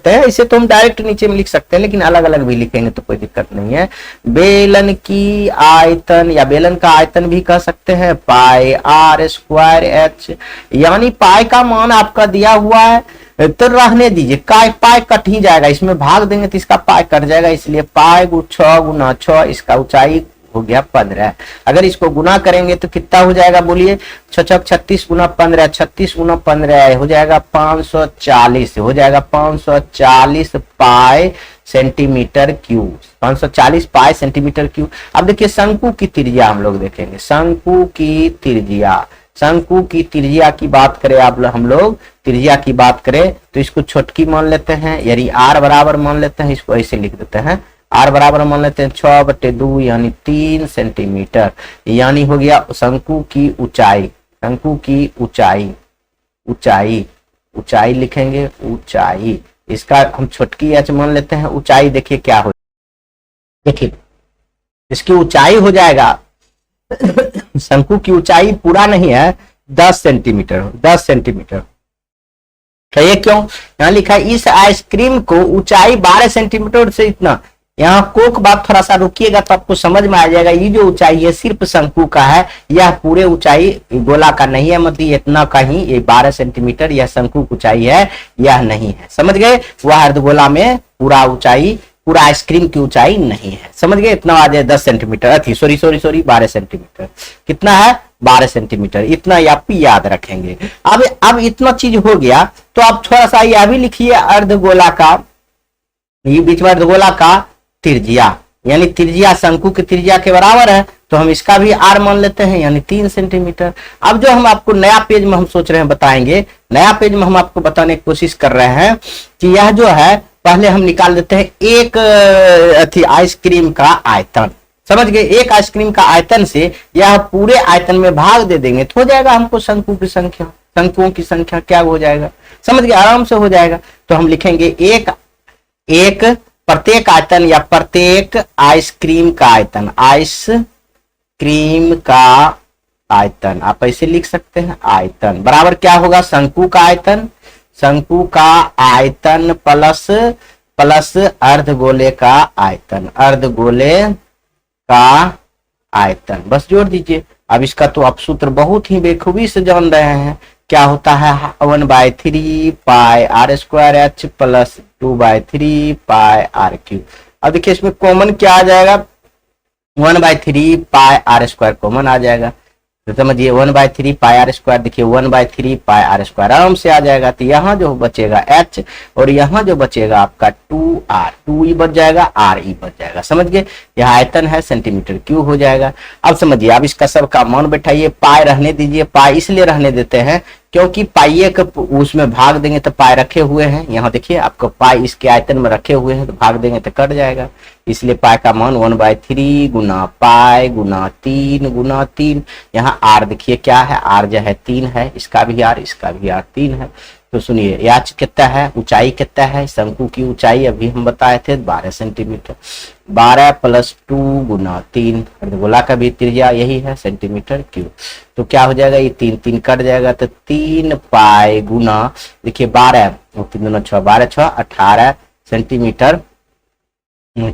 हैं, इसे तो हम डायरेक्ट नीचे में लिख सकते हैं, लेकिन अलग अलग भी लिखेंगे तो कोई दिक्कत नहीं है। बेलन की आयतन, या बेलन का आयतन भी कह सकते हैं, पाई आर स्क्वायर एच, यानी पाई का मान आपका दिया हुआ है तो रहने दीजिए, पाई कट ही जाएगा, इसमें भाग देंगे तो इसका पाई कट जाएगा, इसलिए पाई 6 गुना 6, इसका ऊंचाई हो गया 15। अगर इसको गुना करेंगे तो कितना हो जाएगा, बोलिए, 6 36 गुना 15, 36 गुना 15 हो जाएगा 540, हो जाएगा 540 पाई सेंटीमीटर क्यूब, 540 पाई सेंटीमीटर क्यूब। अब देखिए शंकु की त्रिज्या हम लोग देखेंगे, शंकु की त्रिज्या की बात करें, हम लोग त्रिज्या की बात करें तो इसको छोटकी मान लेते हैं, यानी आर बराबर मान लेते हैं, इसको ऐसे लिख देते हैं, आर बराबर मान लेते हैं 6/2 यानी 3 सेंटीमीटर, यानी हो गया शंकु की ऊंचाई लिखेंगे, ऊंचाई, इसका हम छोटकी एच मान लेते हैं, ऊंचाई देखिए क्या हो, देखिए इसकी ऊंचाई हो जाएगा शंकु की ऊंचाई पूरा नहीं है 10 सेंटीमीटर। तो ये क्यों यहाँ लिखा है, इस आइसक्रीम को ऊंचाई 12 सेंटीमीटर से इतना, यहाँ कोक बात थोड़ा सा रुकिएगा तो आपको समझ में आ जाएगा। ये जो ऊंचाई है सिर्फ शंकु का है, यह पूरे ऊंचाई गोला का नहीं है, मतलब इतना का ही, ये 12 सेंटीमीटर यह शंकु की ऊंचाई है, यह नहीं है, समझ गए। वह अर्धगोला में पूरा आइसक्रीम की ऊंचाई नहीं है, समझ गए। इतना आ जाए 10 सेंटीमीटर, सॉरी 12 सेंटीमीटर, कितना है 12 सेंटीमीटर, इतना आपको याद रखेंगे। अब इतना चीज हो गया, तो आप थोड़ा सा यह भी लिखिए, अर्धगोला का, ये बीच में अर्धगोला का त्रिज्या, यानी त्रिज्या शंकु की त्रिज्या के बराबर है, तो हम इसका भी आर मान लेते हैं, यानी 3 सेंटीमीटर। अब जो हम आपको नया पेज में हम सोच रहे हैं बताएंगे, नया पेज में हम आपको बताने की कोशिश कर रहे हैं कि यह जो है, पहले हम निकाल देते हैं एक आइसक्रीम का आयतन, समझ गए। एक आइसक्रीम का आयतन से यह पूरे आयतन में भाग दे देंगे तो हो जाएगा हमको शंकुओं की संख्या क्या हो जाएगा, समझ गए, आराम से हो जाएगा। तो हम लिखेंगे एक प्रत्येक आयतन, या प्रत्येक आइसक्रीम का आयतन, आप ऐसे लिख सकते हैं, आयतन बराबर क्या होगा, शंकु का आयतन प्लस अर्धगोले का आयतन, का आयतन, बस जोड़ दीजिए। अब इसका तो आप सूत्र बहुत ही बेखूबी से जान रहे हैं, क्या होता है 1/3 pi R square H plus 2/3 pi R cube. अब देखिए इसमें कॉमन क्या आ जाएगा, 1/3 पाई आर स्क्वायर कॉमन आ जाएगा, तो समझिए 1/3 पाई आर स्क्वायर, देखिए 1/3 पाई आर स्क्वायर आराम से आ जाएगा। तो यहाँ जो बचेगा h और यहाँ जो बचेगा आपका 2r, 2e बच जाएगा, re बच जाएगा, समझ गए। यह आयतन है, सेंटीमीटर क्यूब हो जाएगा। अब समझिए, अब इसका सब का मान बैठाइए, पाई रहने दीजिए। पाई इसलिए रहने देते हैं क्योंकि पाई के उसमें भाग देंगे तो पाई रखे हुए हैं, यहाँ देखिए आपको पाई इसके आयतन में रखे हुए हैं, तो भाग देंगे तो कट जाएगा। इसलिए पाई का मान 1/3 गुना पाई गुना 3 गुना 3। यहाँ आर देखिए क्या है, आर जो है 3 है, इसका भी आर 3 है। तो सुनिए याच कितना है, ऊंचाई कितना है, शंकु की ऊंचाई अभी हम बताए थे 12 सेंटीमीटर। 12 + 2 गुना 3, अर्धगोला का भी त्रिज्या यही है, सेंटीमीटर क्यूब। तो क्या हो जाएगा, ये 3 3 कट जाएगा, तो 3 पाई गुना देखिए 12 3 दूना 6, 12 6 18 सेंटीमीटर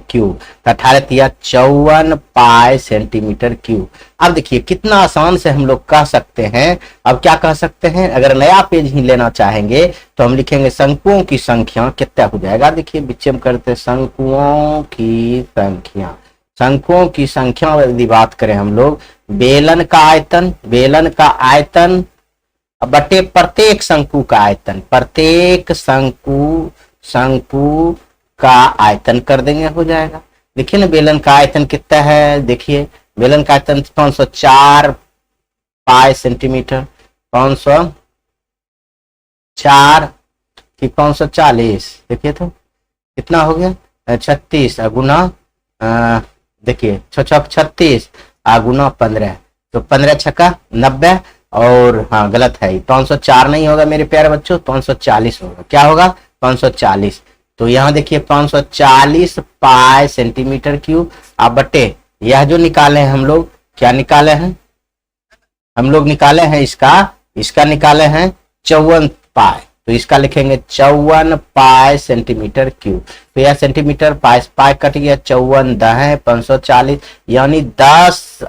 क्यूब, 18 तिया 54 पाई सेंटीमीटर क्यूब। अब देखिए कितना आसान से हम लोग कह सकते हैं। अब क्या कह सकते हैं, अगर नया पेज ही लेना चाहेंगे तो हम लिखेंगे शंकुओं की संख्या कितना हो जाएगा। देखिए बीच में करते हैं शंकुओं की संख्या। शंकुओं की संख्या यदि बात करें हम लोग, बेलन का आयतन बटे प्रत्येक शंकु का आयतन, प्रत्येक शंकु का आयतन कर देंगे, हो जाएगा। देखिए ना बेलन का आयतन कितना है, देखिए बेलन का आयतन 504 पाई सेंटीमीटर, 504 कि 540, देखिए तो कितना हो गया 36 गुना देखिए 36 गुना 15, तो 15 छक्का 90, और हाँ गलत है, 504 नहीं होगा मेरे प्यारे बच्चों, 540 होगा। क्या होगा 540। तो यहाँ देखिए 540 पाई सेंटीमीटर क्यूब। अब बटे यह जो निकाले हैं हम लोग, क्या निकाले हैं हम लोग, निकाले हैं इसका निकाले हैं 54 पाई, तो इसका लिखेंगे 54 पाई सेंटीमीटर क्यूब। तो यह सेंटीमीटर पाई कट गया, 54 10 540, यानी 10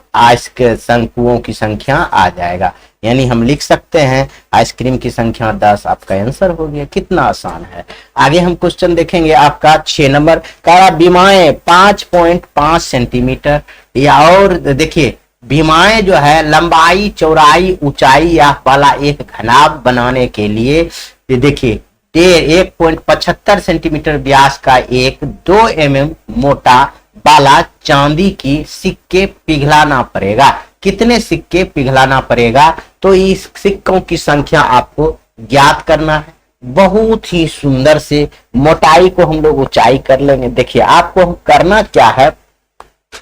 शंकुओं की संख्या आ जाएगा। यानी हम लिख सकते हैं आइसक्रीम की संख्या 10, आपका आंसर हो गया। कितना आसान है। आगे हम क्वेश्चन देखेंगे आपका 6 नंबर का, बीमाएं 5.5 सेंटीमीटर, या और देखिए बीमाएं जो है लंबाई चौड़ाई ऊंचाई या वाला एक घनाभ बनाने के लिए, देखिए 1.75 सेंटीमीटर व्यास का एक 2 mm मोटा वाला चांदी की सिक्के पिघलाना पड़ेगा। कितने सिक्के पिघलाना पड़ेगा, तो इस सिक्कों की संख्या आपको ज्ञात करना है। बहुत ही सुंदर से मोटाई को हम लोग ऊंचाई कर लेंगे। देखिए आपको करना क्या है,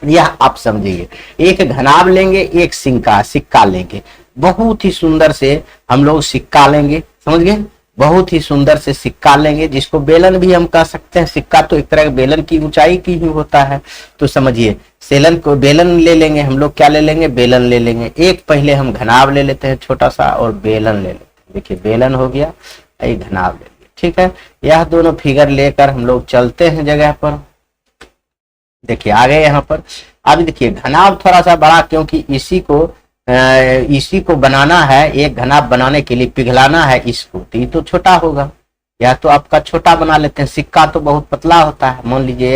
यह आप समझिए। एक घनाभ लेंगे, एक सिक्का लेंगे, बहुत ही सुंदर से हम लोग सिक्का लेंगे, समझ गए। बहुत ही सुंदर से सिक्का लेंगे, जिसको बेलन भी हम कह सकते हैं। सिक्का तो एक तरह का बेलन की ऊंचाई की ही होता है। तो समझिए बेलन ले लेंगे हम लोग, क्या ले लेंगे, बेलन ले लेंगे। एक पहले हम घनाभ ले लेते हैं छोटा सा, और बेलन ले लेते हैं। देखिए बेलन हो गया, एक घनाभ ले लिया, ठीक है। यह दोनों फिगर लेकर हम लोग चलते हैं जगह पर। देखिए आ गए यहाँ पर। अब देखिए घनाभ थोड़ा सा बड़ा, क्योंकि इसी को बनाना है, एक घनाभ बनाने के लिए पिघलाना है इसको, तो ये तो छोटा होगा, या तो आपका छोटा बना लेते हैं। सिक्का तो बहुत पतला होता है, मान लीजिए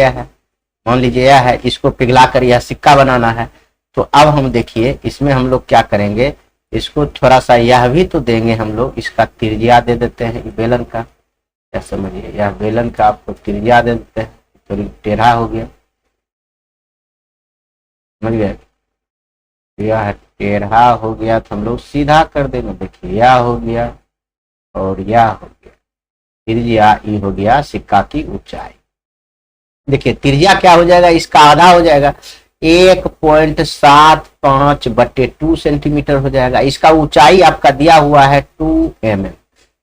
यह है, इसको पिघला कर यह सिक्का बनाना है। तो अब हम देखिए इसमें हम लोग क्या करेंगे, इसको थोड़ा सा यह भी तो देंगे हम लोग, इसका त्रिज्या दे देते हैं बेलन का, क्या समझिए, यह बेलन का आपको त्रिज्या दे देते हैं, थोड़ी टेढ़ा हो गया, समझ गए। यह टेढ़ा हो गया तो हम लोग सीधा कर देंगे। देखिए यह हो गया और यह हो गया, त्रिज्या ई हो गया सिक्का की ऊंचाई। देखिए त्रिज्या क्या हो जाएगा, इसका आधा हो जाएगा, 1.75/2 सेंटीमीटर हो जाएगा। इसका ऊंचाई आपका दिया हुआ है 2 mm,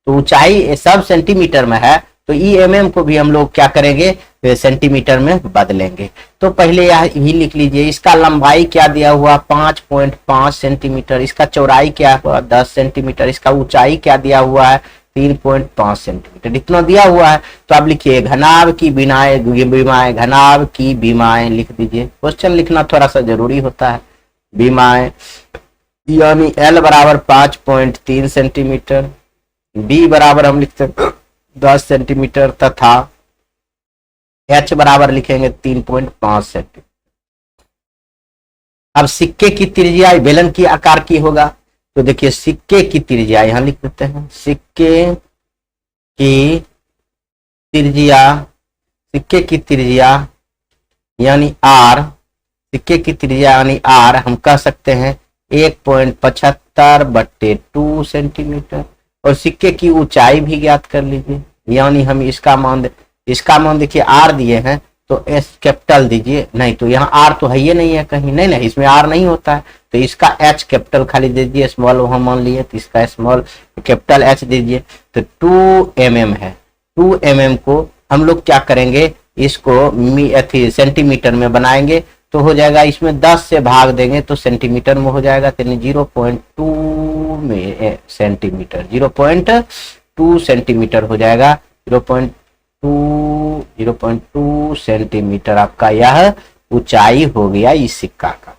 तो ऊंचाई सब सेंटीमीटर में है, तो mm को भी हम लोग क्या करेंगे, सेंटीमीटर में बदलेंगे। तो पहले यह भी लिख लीजिए, इसका लंबाई क्या दिया हुआ 5.5 सेंटीमीटर, इसका चौड़ाई क्या हुआ 10 सेंटीमीटर, इसका ऊंचाई क्या दिया हुआ है 3.5 सेंटीमीटर इतना दिया हुआ है। तो आप लिखिए घनाभ की बीमाएं, घनाभ की बीमाएं लिख दीजिए। क्वेश्चन लिखना थोड़ा सा जरूरी होता है। बीमाएं यानी L बराबर 5.3 सेंटीमीटर, B बराबर हम लिखते हैं 10 सेंटीमीटर तथा H बराबर लिखेंगे 3.5 सेंटीमीटर। अब सिक्के की त्रिज्या बेलन की आकार की होगा, तो देखिए सिक्के की त्रिज्या यहां लिख देते हैं। सिक्के की त्रिज्या यानी R, सिक्के की त्रिज्या यानी R हम कह सकते हैं 1.75/2 सेंटीमीटर। और सिक्के की ऊंचाई भी ज्ञात कर लीजिए, यानी हम इसका मान देखिए R दिए हैं तो S कैपिटल दीजिए, नहीं तो यहाँ R तो है ही नहीं है कहीं, नहीं इसमें R नहीं होता है, तो इसका H कैपिटल खाली दे दीजिए, स्मॉल वहां मान लिए तो इसका स्मॉल कैपिटल H दीजिए। तो 2 mm है, 2 mm को हम लोग क्या करेंगे, इसको सेंटीमीटर में बनाएंगे तो हो जाएगा, इसमें 10 से भाग देंगे तो सेंटीमीटर में हो जाएगा, तो 0.2 में सेंटीमीटर, 0.2 सेंटीमीटर हो जाएगा। 0.2 सेंटीमीटर आपका यह ऊंचाई हो गया इस सिक्का का।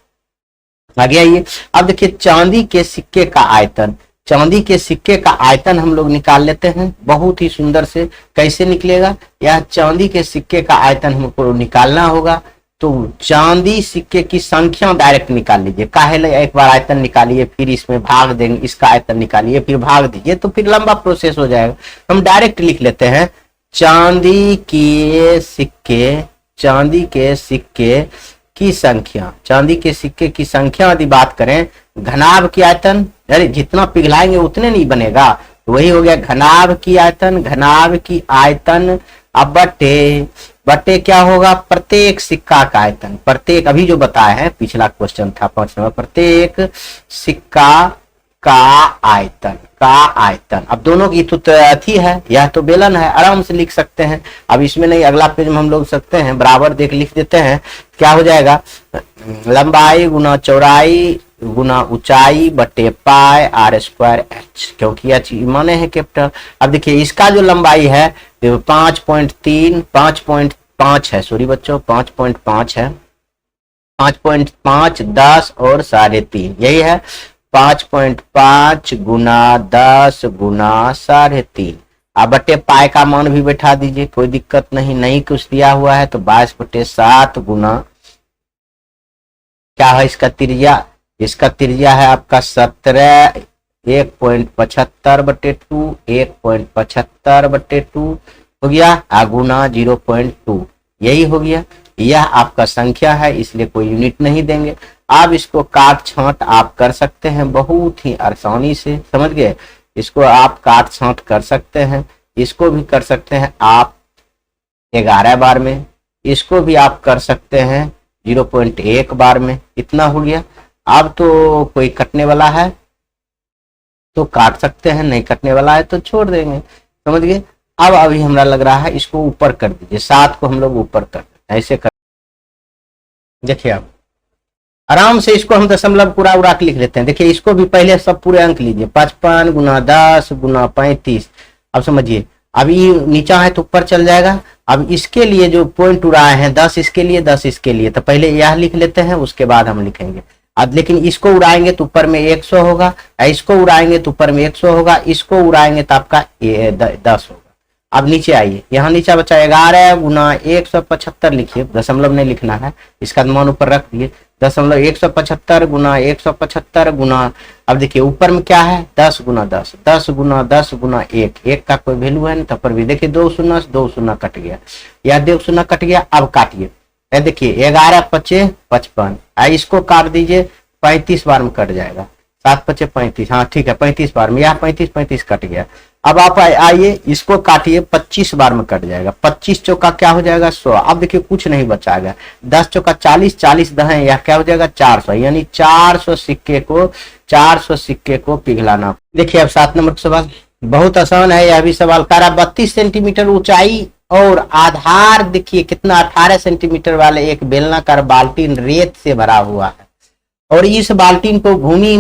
आ गया ये। अब देखिए चांदी के सिक्के का आयतन, चांदी के सिक्के का आयतन हम लोग निकाल लेते हैं बहुत ही सुंदर से। कैसे निकलेगा, यह चांदी के सिक्के का आयतन हमको निकालना होगा, तो चांदी सिक्के की संख्या डायरेक्ट निकाल लीजिए। काहे एक बार आयतन निकालिए फिर इसमें भाग देंगे, इसका आयतन निकालिए फिर भाग दीजिए, तो फिर लंबा प्रोसेस हो जाएगा। हम डायरेक्ट लिख लेते हैं चांदी के सिक्के की संख्या, चांदी के सिक्के की संख्या यदि बात करें, घनाभ की आयतन, अरे जितना पिघलाएंगे उतने नहीं बनेगा, वही हो गया घनाभ की आयतन। अब बटे क्या होगा, प्रत्येक सिक्का का आयतन, प्रत्येक अभी जो बताया है पिछला क्वेश्चन था 5 नंबर, प्रत्येक सिक्का का आयतन। अब दोनों की तो अथी है, यह तो बेलन है, आराम से लिख सकते हैं। अब इसमें नहीं, अगला पेज में हम लोग सकते हैं, बराबर लिख देते हैं। क्या हो जाएगा, लंबाई गुना चौड़ाई गुना ऊंचाई बटे पाई r² h, क्योंकि h माने है कैपिटल। अब देखिए इसका जो लंबाई है 5.5 है, सॉरी बच्चों 5.5 है, 5.5 10 और 3.5 यही है। 5.5 गुना 10 गुना 3.5। अब बटे पाई का मान भी बैठा दीजिए, कोई दिक्कत नहीं कुछ दिया हुआ है तो 22/7 गुना क्या है इसका त्रिज्या, इसका त्रिज्या है आपका 17, 1.75/2, 1.75/2 हो गया, गुना 0.2 यही हो गया। यह आपका संख्या है, इसलिए कोई यूनिट नहीं देंगे। आप इसको काट छांट आप कर सकते हैं बहुत ही आसानी से, समझ गए। इसको आप काट छांट कर सकते हैं, इसको भी कर सकते हैं आप 11 बार में, इसको भी आप कर सकते हैं 0.1 बार में, इतना हो गया। अब तो कोई कटने वाला है तो काट सकते हैं, नहीं कटने वाला है तो छोड़ देंगे, समझ गए। अब अभी हमरा लग रहा है इसको ऊपर कर दीजिए, 7 को हम लोग ऊपर कर दें, ऐसे कर देखिए। आप आराम से इसको हम दशमलव पूरा उड़ा के लिख लेते हैं। देखिए इसको भी पहले सब पूरे अंक लीजिए, 55 गुना 10 गुना 35। अब समझिए, अभी नीचा है तो ऊपर चल जाएगा। अब इसके लिए जो पॉइंट उड़ाए हैं 10 इसके लिए 10 इसके लिए, तो पहले यह लिख लेते हैं, उसके बाद हम लिखेंगे। अब लेकिन इसको उड़ाएंगे तो ऊपर में 100 होगा, इसको उड़ाएंगे तो ऊपर में 100 होगा, इसको उड़ाएंगे तो आपका 10 होगा। अब नीचे आइए, यहाँ नीचे बचा 11 गुना 175 लिखिए, दशमलव नहीं लिखना है, इसका मान ऊपर रख दिए। 175 गुना 175 गुना, अब देखिए ऊपर में क्या है 10 गुना 10, 10 गुना 10 गुना 1 का कोई वैल्यू है नहीं, तब पर भी देखिए 2 शून्य कट गया, या 2 शून्य कट गया। अब काटिए, देखिए 11 5 55, इसको काट दीजिए 35 बार में कट जाएगा, 7 5 35, हाँ ठीक है 35 बार में, यहाँ 35 कट गया। अब आप आइए इसको काटिए, 25 बार में कट जाएगा, 25 चौका क्या हो जाएगा 100। अब देखिए कुछ नहीं बचाएगा, 10 चौका 40, 40 दहें या क्या हो जाएगा 400, यानी 400 सिक्के को पिघलाना। देखिए अब 7 नंबर सवाल बहुत आसान है, यह भी सवाल कारा 32 सेंटीमीटर ऊंचाई और आधार देखिए कितना 18 सेंटीमीटर वाले एक बेलनाकार बाल्टी रेत से भरा हुआ है। और इस बाल्टीन को भूमि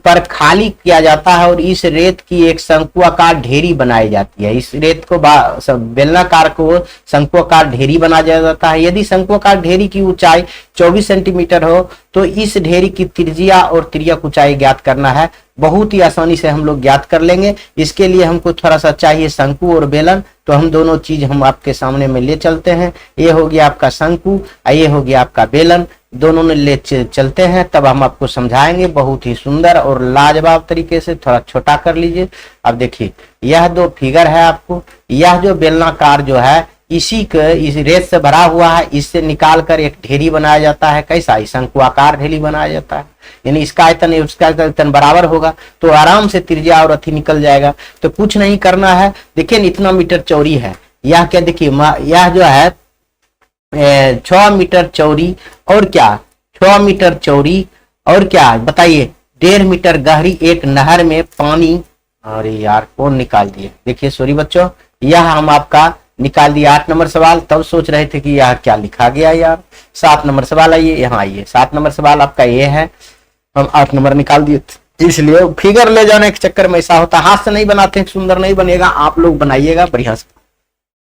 पर खाली किया जाता है और इस रेत की एक शंकुआकार ढेरी बनाई जाती है। इस रेत को बेलनाकार को शंकुआकार ढेरी बनाया जाता है। यदि शंकुआकार ढेरी की ऊंचाई 24 सेंटीमीटर हो तो इस ढेरी की त्रिज्या और तिर्यक ऊंचाई ज्ञात करना है। बहुत ही आसानी से हम लोग ज्ञात कर लेंगे। इसके लिए हमको थोड़ा सा चाहिए शंकु और बेलन, तो हम दोनों चीज हम आपके सामने में ले चलते हैं। ये हो गया आपका शंकु, ये हो गया आपका बेलन, दोनों ने ले चलते हैं, तब हम आपको समझाएंगे बहुत ही सुंदर और लाजवाब तरीके से। थोड़ा छोटा कर लीजिए। अब देखिए यह दो फिगर है आपको, यह जो बेलनाकार जो है इसी के इस रेत से भरा हुआ है, इससे निकाल कर एक ढेरी बनाया जाता है। कैसा? शंकुआकार ढेरी बनाया जाता है, यानी इसका आयतन उसका आयतन बराबर होगा तो आराम से त्रिज्या और अथी निकल जाएगा। तो कुछ नहीं करना है, देखिए इतना मीटर चौड़ी है यह, क्या देखिए यह जो है 6 मीटर चौड़ी और क्या 6 मीटर चौड़ी और क्या बताइए 1.5 मीटर गहरी एक नहर में पानी। अरे यार कौन निकाल दिए, देखिए सॉरी बच्चों, यह हम आपका निकाल दिया 8 नंबर सवाल। तब सोच रहे थे कि यह क्या लिखा गया यार। 7 नंबर सवाल आइए, यहाँ आइए। 7 नंबर सवाल आपका ये है, हम 8 नंबर निकाल दिए, इसलिए फिगर ले जाने के चक्कर में ऐसा होता है। हाथ से नहीं बनाते, सुंदर नहीं बनेगा, आप लोग बनाइएगा, बढ़िया से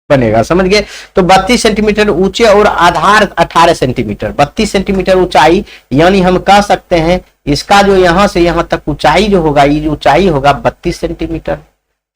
बनेगा, समझ गए। तो 32 सेंटीमीटर ऊंचे और आधार 18 सेंटीमीटर, 32 सेंटीमीटर ऊंचाई, यानी हम कह सकते हैं इसका जो यहां से यहां तक ऊंचाई जो होगा, ये ऊंचाई होगा 32 सेंटीमीटर।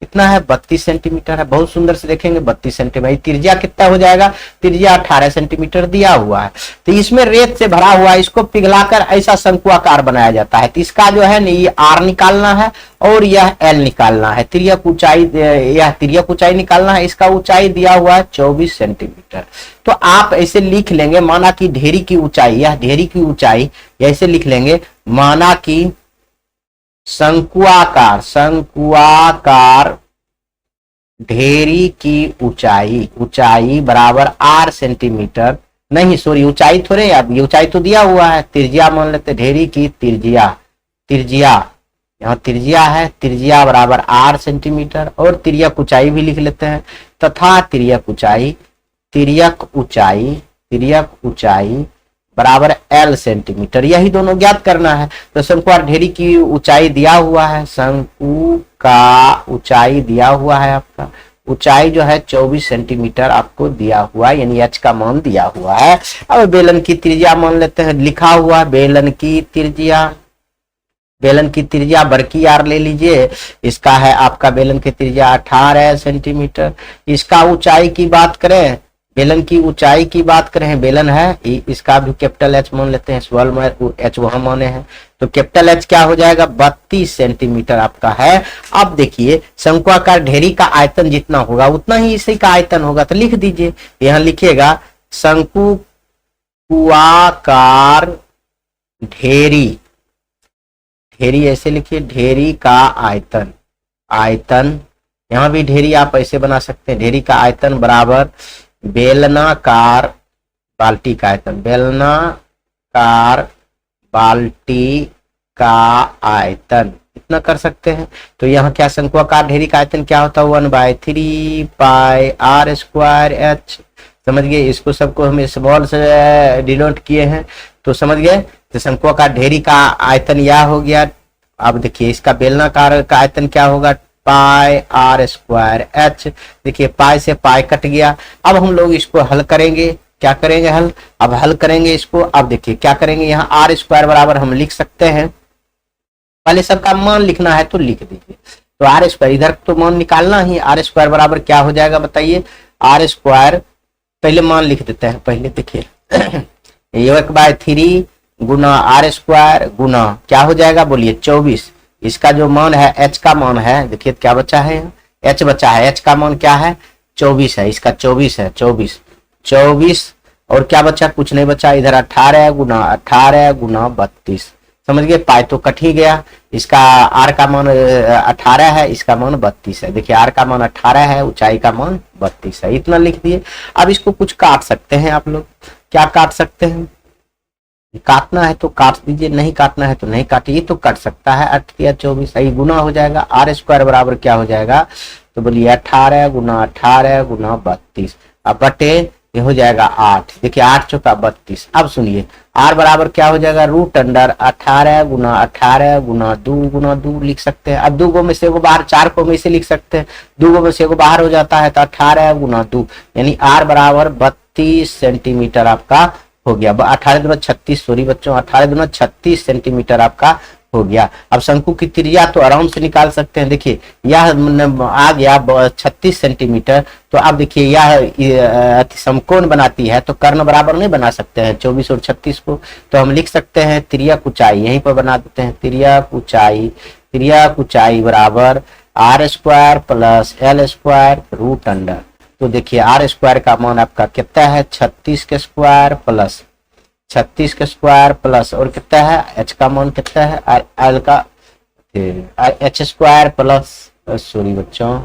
कितना है? 32 सेंटीमीटर है। बहुत सुंदर से देखेंगे 32 सेंटीमीटर। त्रिज्या कितना हो जाएगा? त्रिज्या 18 सेंटीमीटर दिया हुआ है। तो इसमें रेत से भरा हुआ है, इसको पिघलाकर ऐसा शंकुआकार बनाया जाता है। तो इसका जो है ये आर निकालना है और यह एल निकालना है। तिर्यक ऊंचाई, यह तिर्यक ऊंचाई निकालना है। इसका ऊंचाई दिया हुआ है 24 सेंटीमीटर। तो आप ऐसे लिख लेंगे, माना कि ढेरी की ऊंचाई, यह ढेरी की ऊंचाई ऐसे लिख लेंगे, माना कि शंकुआकार ढेरी की ऊंचाई बराबर आर सेंटीमीटर, नहीं सॉरी ऊंचाई थोड़े, अब ये ऊंचाई तो दिया हुआ है, त्रिज्या मान लेते, ढेरी की त्रिज्या यहाँ त्रिज्या है, त्रिज्या बराबर आर सेंटीमीटर और तिर्यक ऊंचाई भी लिख लेते हैं, तथा तिर्यक ऊंचाई बराबर एल सेंटीमीटर, यही दोनों ज्ञात करना है। तो शंकुआकार ढेरी की ऊंचाई दिया हुआ है, शंकु का ऊंचाई दिया हुआ है, आपका ऊंचाई जो है 24 सेंटीमीटर आपको दिया हुआ है, यानी एच का मान दिया हुआ है। अब बेलन की त्रिज्या मान लेते हैं, लिखा हुआ है बेलन की त्रिज्या बड़की आर ले लीजिए, इसका है आपका बेलन की त्रिज्या 18 सेंटीमीटर। इसका ऊंचाई की बात करें, बेलन की ऊंचाई की बात करें, बेलन है इसका भी कैपिटल एच मान लेते हैं, स्मॉल एच वहां माने हैं, तो कैपिटल एच क्या हो जाएगा? 32 सेंटीमीटर आपका है। अब देखिए शंकुआकार ढेरी का आयतन जितना होगा उतना ही इसी का आयतन होगा, तो लिख दीजिए, यहां लिखिएगा शंकुआकार ढेरी ऐसे लिखिए, ढेरी का आयतन, यहां भी ढेरी आप ऐसे बना सकते हैं, ढेरी का आयतन बराबर बेलनाकार बाल्टी का आयतन, बेलनाकार बाल्टी का आयतन इतना कर सकते हैं। तो यहाँ क्या शंकुआकार ढेरी का आयतन क्या होता है? 1/3 पाई आर स्क्वायर एच, समझ गए। इसको सबको हम स्मॉल से डिनोट किए हैं, तो समझ गए। तो शंकुआकार ढेरी का आयतन यह हो गया। अब देखिए इसका बेलनाकार का आयतन क्या होगा? पाई आर स्क्वायर एच, देखिए पाई से पाई कट गया। अब हम लोग इसको हल करेंगे, क्या करेंगे हल? अब हल करेंगे इसको। अब देखिए क्या करेंगे, यहाँ आर स्क्वायर बराबर हम लिख सकते हैं, पहले सबका मान लिखना है तो लिख दीजिए। तो आर स्क्वायर इधर तो मान निकालना ही, आर स्क्वायर बराबर क्या हो जाएगा बताइए? आर स्क्वायर पहले मान लिख देते हैं, पहले देखिए 1/3 गुना आर स्क्वायर गुना क्या हो जाएगा बोलिए? 24। इसका जो मान है एच का मान है, देखिए क्या बचा है, एच बचा है, एच का मान क्या है? 24 है, इसका 24 है, 24 और क्या बचा? कुछ नहीं बचा, इधर 18 गुना 32, समझ गए। पाई तो कट ही गया, इसका आर का मान 18 है, इसका मान 32 है, देखिए आर का मान 18 है, ऊंचाई का मान 32 है, इतना लिख दिए। अब इसको कुछ काट सकते हैं आप लोग, क्या काट सकते हैं? काटना है तो काट दीजिए, नहीं काटना है तो नहीं काटिए, तो कट सकता है। 8 या 24 सही गुना हो जाएगा, आर स्क्वायर बराबर क्या हो जाएगा? तो बोलिए 18 गुना 32, अब बटे ये हो जाएगा 8। देखिए 8 चौका 32। अब सुनिए r बराबर क्या हो जाएगा, रूट अंडर 18 गुना 18 गुना 2 लिख सकते हैं। अब 2 गो में से एगो बाहर, 4 को में से लिख सकते हैं, 2 गो में से एगो बाहर हो जाता है तो 18 गुना 2 यानी r बराबर 32 सेंटीमीटर आपका हो गया। 18 दूना 36, सॉरी बच्चों, 18 दूना 36 सेंटीमीटर आपका हो गया। अब शंकु की त्रिज्या तो आराम से निकाल सकते हैं। देखिए यह आ गया 36 सेंटीमीटर, तो अब देखिए यह समकोण बनाती है तो कर्ण बराबर नहीं बना सकते हैं 24 और 36 को, तो हम लिख सकते हैं तिर्यक ऊंचाई, यहीं पर बना देते हैं तिर्यक ऊंचाई बराबर r square plus l square root under. तो देखिए r स्क्वायर का मान आपका कितना है 36 के स्क्वायर प्लस 36 के स्क्वायर प्लस और कितना है h का मान कितना है l का h स्क्वायर प्लस, सॉरी बच्चों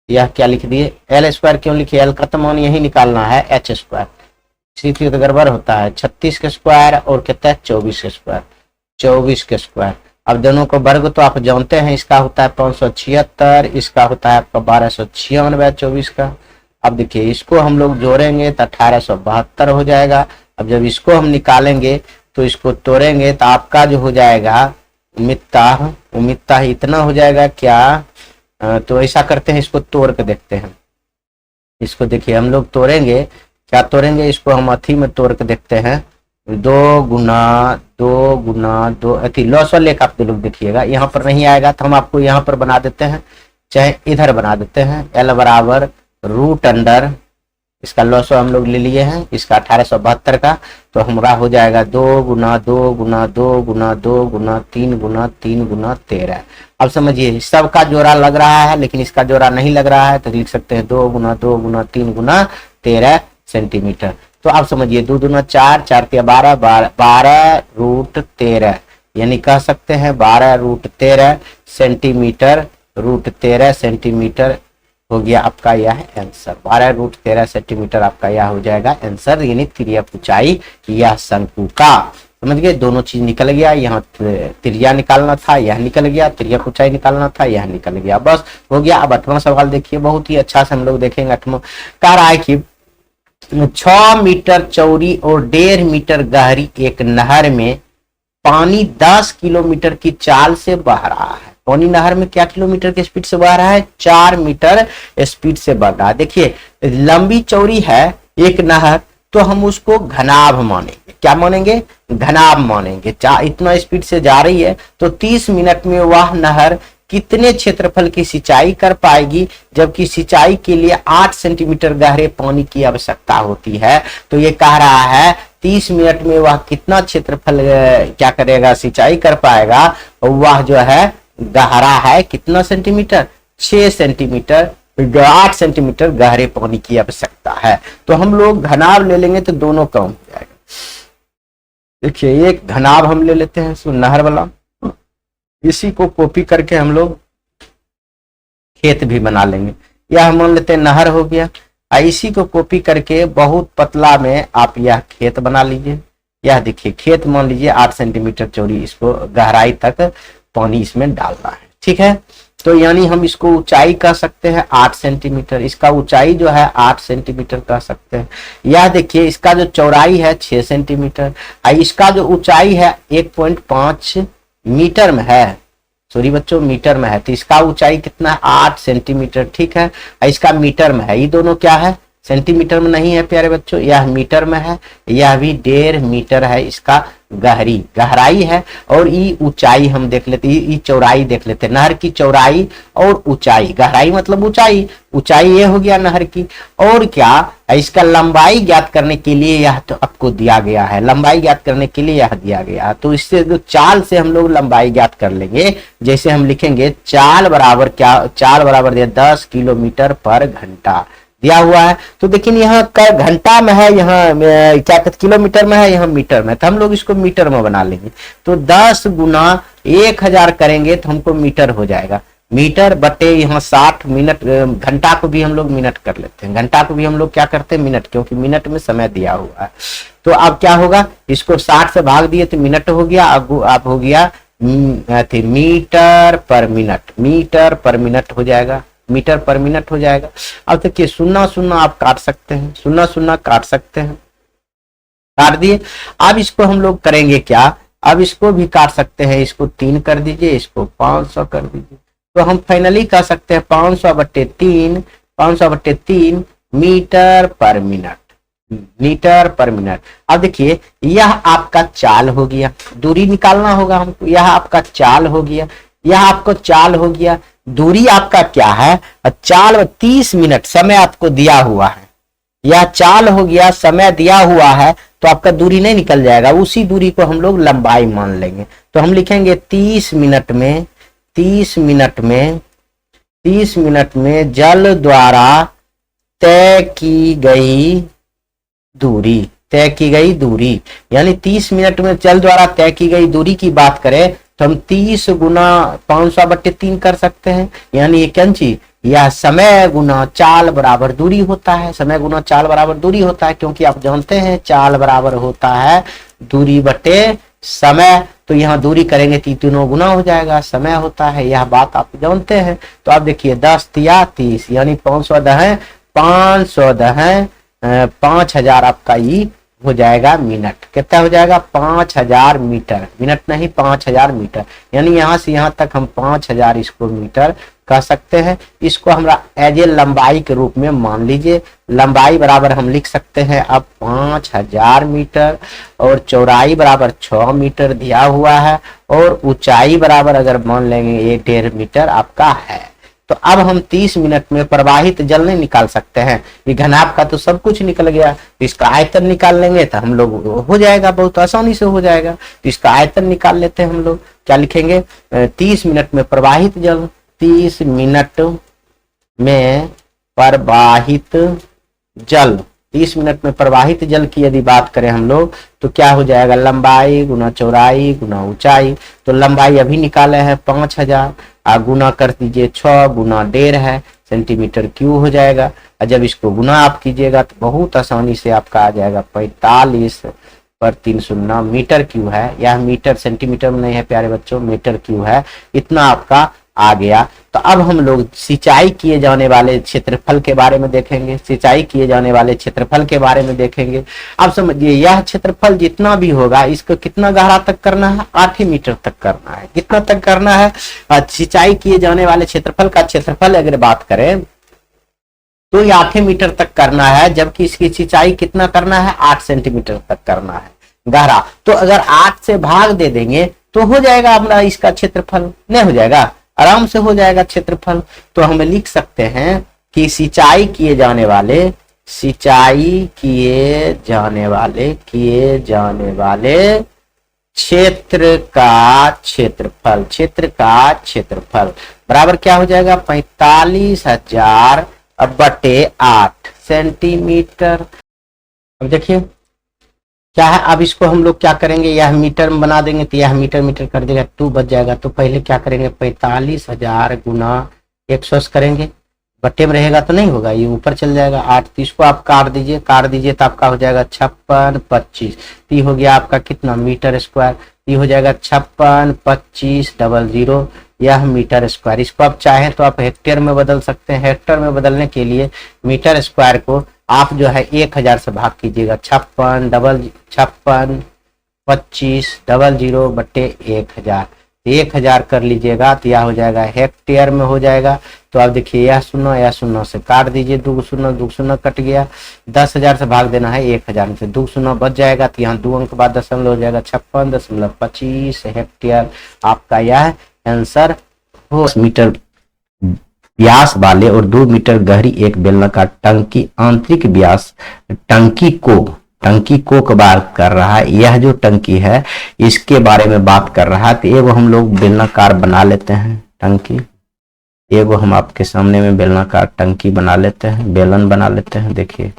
यह क्या लिख दिए l स्क्वायर, क्यों लिखिए l का तो मान यही निकालना है h स्क्वायर, इसी तो गड़बड़ होता है। 36 के स्क्वायर और कितना है 24 के स्क्वायर, 24 के स्क्वायर। अब दोनों को वर्ग तो आप जानते हैं, इसका होता है 576, इसका होता है आपका 1296 24 का। अब देखिए इसको हम लोग जोड़ेंगे तो 1872 हो जाएगा। अब जब इसको हम निकालेंगे तो इसको तोड़ेंगे तो आपका जो हो जाएगा उम्मीदता इतना हो जाएगा क्या, तो ऐसा करते हैं इसको तोड़ के देखते हैं। इसको देखिए हम लोग तोड़ेंगे, क्या तोड़ेंगे इसको हम अथी में तोड़ के देखते हैं, 2 गुना 2 अथी लॉसर लेकर आप लोग देखिएगा, यहाँ पर नहीं आएगा तो हम आपको यहाँ पर बना देते हैं, चाहे इधर बना देते हैं। l बराबर रूट अंडर, इसका लॉसो हम लोग ले लिए हैं इसका 1872 का, तो हमारा हो जाएगा 2 गुना 2 गुना 2 गुना 2 गुना 3 गुना 3 गुना 13। अब समझिए सबका जोड़ा लग रहा है लेकिन इसका जोड़ा नहीं लग रहा है, तो लिख सकते हैं 2 गुना 2 गुना 3 गुना 13 सेंटीमीटर। तो आप समझिए 2 दूना 4, 4 तिया 12, 12 रूट 13 यानी कह सकते हैं 12 रूट 13 सेंटीमीटर, रूट 13 सेंटीमीटर हो गया आपका यह आंसर। 12 रूट 13 सेंटीमीटर आपका यह हो जाएगा आंसर, यानी तिर्यक ऊंचाई यह शंकु का। समझ गए, दोनों चीज निकल गया, यहाँ त्रिज्या निकालना था यह निकल गया, तिर्यक ऊंचाई निकालना था यह निकल गया, बस हो गया। अब 8वां सवाल देखिए, बहुत ही अच्छा से हम लोग देखेंगे। 8वां कह रहा है कि 6 मीटर चौड़ी और 1.5 मीटर गहरी एक नहर में पानी 10 किलोमीटर की चाल से बह रहा है। पानी नहर में क्या किलोमीटर की स्पीड से बह रहा है, 4 मीटर स्पीड से बह रहा है। देखिए लंबी चौड़ी है एक नहर, तो हम उसको घनाभ मानेंगे। क्या मानेंगे, घनाभ मानेंगे। इतना स्पीड से जा रही है तो 30 मिनट में वह नहर कितने क्षेत्रफल की सिंचाई कर पाएगी, जबकि सिंचाई के लिए 8 सेंटीमीटर गहरे पानी की आवश्यकता होती है। तो ये कह रहा है 30 मिनट में वह कितना क्षेत्रफल क्या करेगा, सिंचाई कर पाएगा। वह जो है गहरा है कितना सेंटीमीटर, 6 सेंटीमीटर, 8 सेंटीमीटर गहरे पानी की आवश्यकता है। तो हम लोग घनाभ ले लेंगे तो दोनों कम हो जाएगा। देखिए एक घनाभ हम ले लेते हैं सो नहर वाला, इसी को कॉपी करके हम लोग खेत भी बना लेंगे। यह मान लेते हैं नहर हो गया, इसी को कॉपी करके बहुत पतला में आप यह खेत बना लीजिए। यह देखिए खेत मान लीजिए 8 सेंटीमीटर चौड़ी, इसको गहराई तक पानी इसमें डालना है, ठीक है। तो यानी हम इसको ऊंचाई कह सकते हैं 8 सेंटीमीटर, इसका ऊंचाई जो है 8 सेंटीमीटर कह सकते हैं। यह देखिए इसका जो चौड़ाई है 6 सेंटीमीटर, इसका जो ऊंचाई है 1.5 मीटर में है, सॉरी बच्चों मीटर में है, तो इसका ऊंचाई कितना है 8 सेंटीमीटर, ठीक है। इसका मीटर में है, ये दोनों क्या है सेंटीमीटर में नहीं है प्यारे बच्चों, यह मीटर में है, यह भी 1.5 मीटर है इसका गहराई है। और ये ऊंचाई हम देख लेते, ये चौड़ाई देख लेते, नहर की चौड़ाई और ऊंचाई, गहराई मतलब ऊंचाई, ऊंचाई ये हो गया नहर की। और क्या इसका लंबाई ज्ञात करने के लिए यह तो आपको दिया गया है, लंबाई ज्ञात करने के लिए यह दिया गया है। तो इससे जो चाल से हम लोग लंबाई ज्ञात कर लेंगे, जैसे हम लिखेंगे चाल बराबर क्या, चाल बराबर दिया 10 किलोमीटर पर घंटा दिया हुआ है। तो देखिए यहाँ घंटा में है, यहाँ क्या कहते किलोमीटर में है, यहाँ मीटर में, तो हम लोग इसको मीटर में बना लेंगे। तो 10 गुना 1000 करेंगे तो हमको मीटर हो जाएगा, मीटर बटे यहाँ 60 मिनट, घंटा को भी हम लोग मिनट कर लेते हैं, घंटा को भी हम लोग क्या करते हैं मिनट, क्योंकि मिनट में समय दिया हुआ है। तो अब क्या होगा, इसको 60 से भाग दिए तो मिनट हो गया, अब हो गया मीटर पर मिनट, मीटर पर मिनट हो जाएगा। मीटर पर मिनट हो जाएगा। अब देखिए 0 आप काट सकते हैं, 0 काट सकते हैं, काट दिए। अब इसको हम लोग करेंगे क्या, अब इसको भी काट सकते हैं, इसको 3 कर दीजिए, इसको 500 कर दीजिए। तो हम फाइनली कह सकते हैं 500/3, 500/3 मीटर पर मिनट, मीटर पर मिनट। अब देखिए यह आपका चाल हो गया, दूरी निकालना होगा हमको, यह आपका चाल हो गया, यह आपको चाल हो गया। दूरी आपका क्या है, चाल 30 मिनट समय आपको दिया हुआ है, यह चाल हो गया, समय दिया हुआ है, तो आपका दूरी नहीं निकल जाएगा, उसी दूरी को हम लोग लंबाई मान लेंगे। तो हम लिखेंगे 30 मिनट में, 30 मिनट में, 30 मिनट में जल द्वारा तय की गई दूरी, तय की गई दूरी, यानी 30 मिनट में जल द्वारा तय की गई दूरी की बात करें तो हम 30 गुना 500/3 कर सकते हैं, यानी ये क्या चीज, यह समय गुना चाल बराबर दूरी होता है, समय गुना चाल बराबर दूरी होता है, क्योंकि आप जानते हैं चाल बराबर होता है दूरी बटे समय। तो यहाँ दूरी करेंगे तो तीनों गुना हो जाएगा, समय होता है, यह बात आप जानते हैं। तो आप देखिए 10 या 30, यानी 500 दहें 500 दहें 5000 आपका ये हो जाएगा मिनट। कितना हो जाएगा, 5000 मीटर, मिनट नहीं 5000 मीटर, यानी यहाँ से यहाँ तक हम 5000 इसको मीटर कह सकते हैं। इसको हमरा एज ए लंबाई के रूप में मान लीजिए, लंबाई बराबर हम लिख सकते हैं अब 5000 मीटर, और चौड़ाई बराबर 6 मीटर दिया हुआ है, और ऊंचाई बराबर अगर मान लेंगे 1.5 मीटर आपका है। तो अब हम 30 मिनट में प्रवाहित जल नहीं निकाल सकते हैं, ये घनाभ का तो सब कुछ निकल गया, तो इसका आयतन निकाल लेंगे तो हम लोग हो जाएगा, बहुत आसानी से हो जाएगा। तो इसका आयतन निकाल लेते हैं हम लोग, क्या लिखेंगे, 30 मिनट में प्रवाहित जल, 30 मिनट में प्रवाहित जल, 30 मिनट में प्रवाहित जल की यदि बात करें हम लोग तो क्या हो जाएगा, लंबाई गुना चौड़ाई गुना ऊंचाई। तो लंबाई अभी निकाले हैं 5000, गुना कर दीजिए 6 गुना 1.5 है, सेंटीमीटर क्यूब हो जाएगा। और जब इसको गुना आप कीजिएगा तो बहुत आसानी से आपका आ जाएगा 45/3 मीटर क्यूब है, यह मीटर सेंटीमीटर में नहीं है प्यारे बच्चों, मीटर क्यूब है, इतना आपका आ गया। तो अब हम लोग सिंचाई किए जाने वाले क्षेत्रफल के बारे में देखेंगे, सिंचाई किए जाने वाले क्षेत्रफल के बारे में देखेंगे। अब समझिए यह क्षेत्रफल जितना भी होगा इसको कितना गहरा तक करना है, 8 मीटर तक करना है, कितना तक करना है, सिंचाई किए जाने वाले क्षेत्रफल का क्षेत्रफल अगर बात करें तो ये 8 मीटर तक करना है, जबकि इसकी सिंचाई कितना करना है, 8 सेंटीमीटर तक करना है गहरा। तो अगर 8 से भाग दे देंगे तो हो जाएगा अपना इसका क्षेत्रफल, नहीं हो जाएगा, आराम से हो जाएगा क्षेत्रफल। तो हम लिख सकते हैं कि सिंचाई किए जाने वाले, सिंचाई किए जाने वाले क्षेत्र का क्षेत्रफल, क्षेत्र का क्षेत्रफल बराबर क्या हो जाएगा, 45,000/8 सेंटीमीटर। अब देखिए क्या है, अब इसको हम लोग क्या करेंगे, यह मीटर में बना देंगे तो यह मीटर मीटर कर देगा, 2 बच जाएगा। तो पहले क्या करेंगे, 45,000 गुना 100 करेंगे, बट्टे में रहेगा तो नहीं होगा, ये ऊपर चल जाएगा 8। तो इसको आप काट दीजिए, तो आपका हो जाएगा 56/25, ये हो गया आपका कितना, मीटर स्क्वायर। ये हो जाएगा 56/25 यह मीटर स्क्वायर। इसको आप चाहें तो आप हेक्टेयर में बदल सकते हैं, हेक्टेयर में बदलने के लिए मीटर स्क्वायर को आप जो है 1000 से भाग कीजिएगा, 56/25/1000, 1000 कर लीजिएगा तो यह हो जाएगा हेक्टेयर में हो जाएगा। तो आप देखिए यह 0 या 0 से काट दीजिए, 2 0 कट गया, 10,000 से भाग देना है 1000 में से, 2 0 बच जाएगा, तो यहाँ 2 अंक बाद दशमलव हो जाएगा, 56.25 हेक्टेयर आपका यह आंसर हो। मीटर व्यास वाले और 2 मीटर गहरी एक बेलनाकार टंकी, आंतरिक व्यास टंकी को बात कर रहा है, यह जो टंकी है इसके बारे में बात कर रहा है। तो एगो हम लोग बेलनाकार बना लेते हैं टंकी, एगो हम आपके सामने में बेलनाकार टंकी बना लेते हैं, बेलन बना लेते हैं। देखिए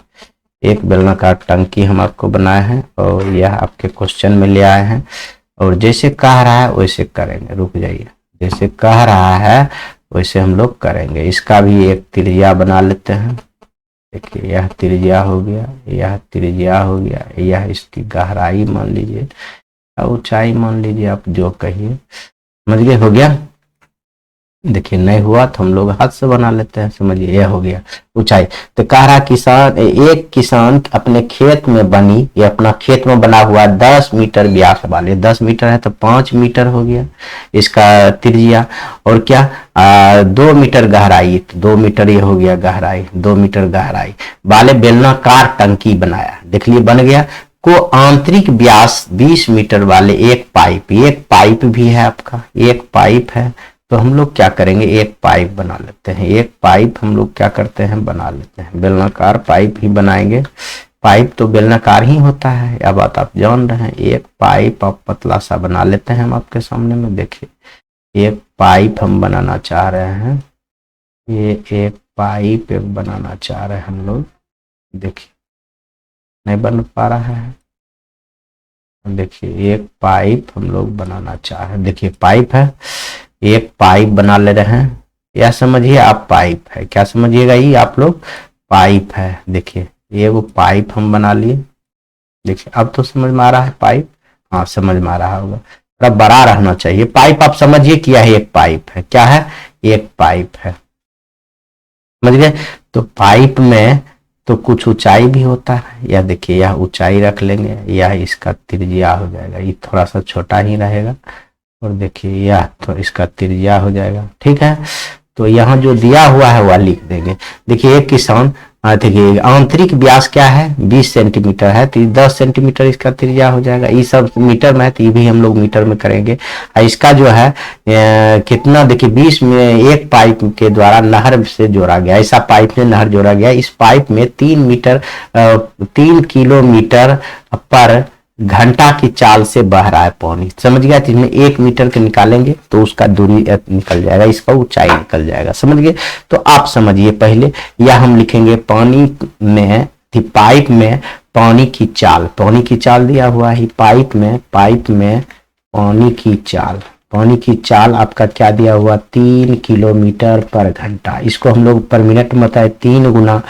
एक बेलनाकार टंकी हम आपको बनाए हैं और यह आपके क्वेश्चन में ले आए हैं, और जैसे कह रहा है वैसे करेंगे, रुक जाइए, जैसे कह रहा है वैसे हम लोग करेंगे। इसका भी एक त्रिज्या बना लेते हैं, देखिए यह त्रिज्या हो गया, यह त्रिज्या हो गया, यह इसकी गहराई मान लीजिए, ऊंचाई मान लीजिए, आप जो कहिए, समझ गए, हो गया। देखिए नहीं हुआ तो हम लोग हाथ से बना लेते हैं, समझिए यह हो गया ऊंचाई। तो कह रहा किसान, एक किसान अपने खेत में बनी, ये अपना खेत में बना हुआ 10 मीटर व्यास वाले, 10 मीटर है तो 5 मीटर हो गया इसका त्रिज्या, और क्या 2 मीटर गहराई, तो 2 मीटर ये हो गया गहराई, 2 मीटर गहराई वाले बेलनाकार टंकी बनाया, देख लिए बन गया। को आंतरिक व्यास 20 मीटर वाले एक पाइप भी है आपका, एक पाइप है, तो हम लोग क्या करेंगे, एक पाइप बना लेते हैं, एक पाइप हम लोग क्या करते हैं बना लेते हैं, बेलनाकार पाइप ही बनाएंगे। पाइप तो बेलनाकार ही होता है, यह बात आप जान रहे हैं। एक पाइप आप पतला सा बना लेते हैं, हम आपके सामने में देखिए एक पाइप हम बनाना चाह रहे हैं, ये एक पाइप एक बनाना चाह रहे हैं हम लोग, देखिए नहीं बन पा रहा है, देखिए एक पाइप हम लोग बनाना चाह रहे हैं, देखिए पाइप है, एक पाइप बना ले रहे हैं, या समझिए आप पाइप है, क्या समझिएगा ये आप लोग पाइप है, देखिए ये वो पाइप हम बना लिए, देखिए अब तो समझ में आ रहा है पाइप, हाँ समझ में आ रहा होगा, थोड़ा बड़ा रहना चाहिए पाइप, आप समझिए क्या है, एक पाइप है, क्या है एक पाइप है, समझ गए। तो पाइप में तो कुछ ऊंचाई भी होता है, या देखिए यह ऊंचाई रख लेंगे, यह इसका त्रिज्या हो जाएगा, ये थोड़ा सा छोटा ही रहेगा, और देखिए यह तो इसका त्रिज्या हो जाएगा, ठीक है। तो यहाँ जो दिया हुआ है वह लिख देंगे। देखिए एक किसान, देखिए आंतरिक व्यास क्या है 20 सेंटीमीटर है, तो 10 सेंटीमीटर इसका त्रिज्या हो जाएगा, ये सब मीटर में है तो ये भी हम लोग मीटर में करेंगे। इसका जो है कितना, देखिए 20 में एक पाइप के द्वारा नहर से जोड़ा गया, ऐसा पाइप में नहर जोड़ा गया, इस पाइप में 3 किलोमीटर पर घंटा की चाल से बह रहा है पानी, समझ गया। तो इसमें 1 मीटर के निकालेंगे तो उसका दूरी निकल जाएगा, इसका ऊंचाई निकल जाएगा, समझ गए। तो आप समझिए पहले, या हम लिखेंगे पानी में, पाइप में पानी की चाल दिया हुआ है, पाइप में पानी की चाल आपका क्या दिया हुआ 3 किलोमीटर पर घंटा, इसको हम लोग पर मिनट में बताए 3 गुना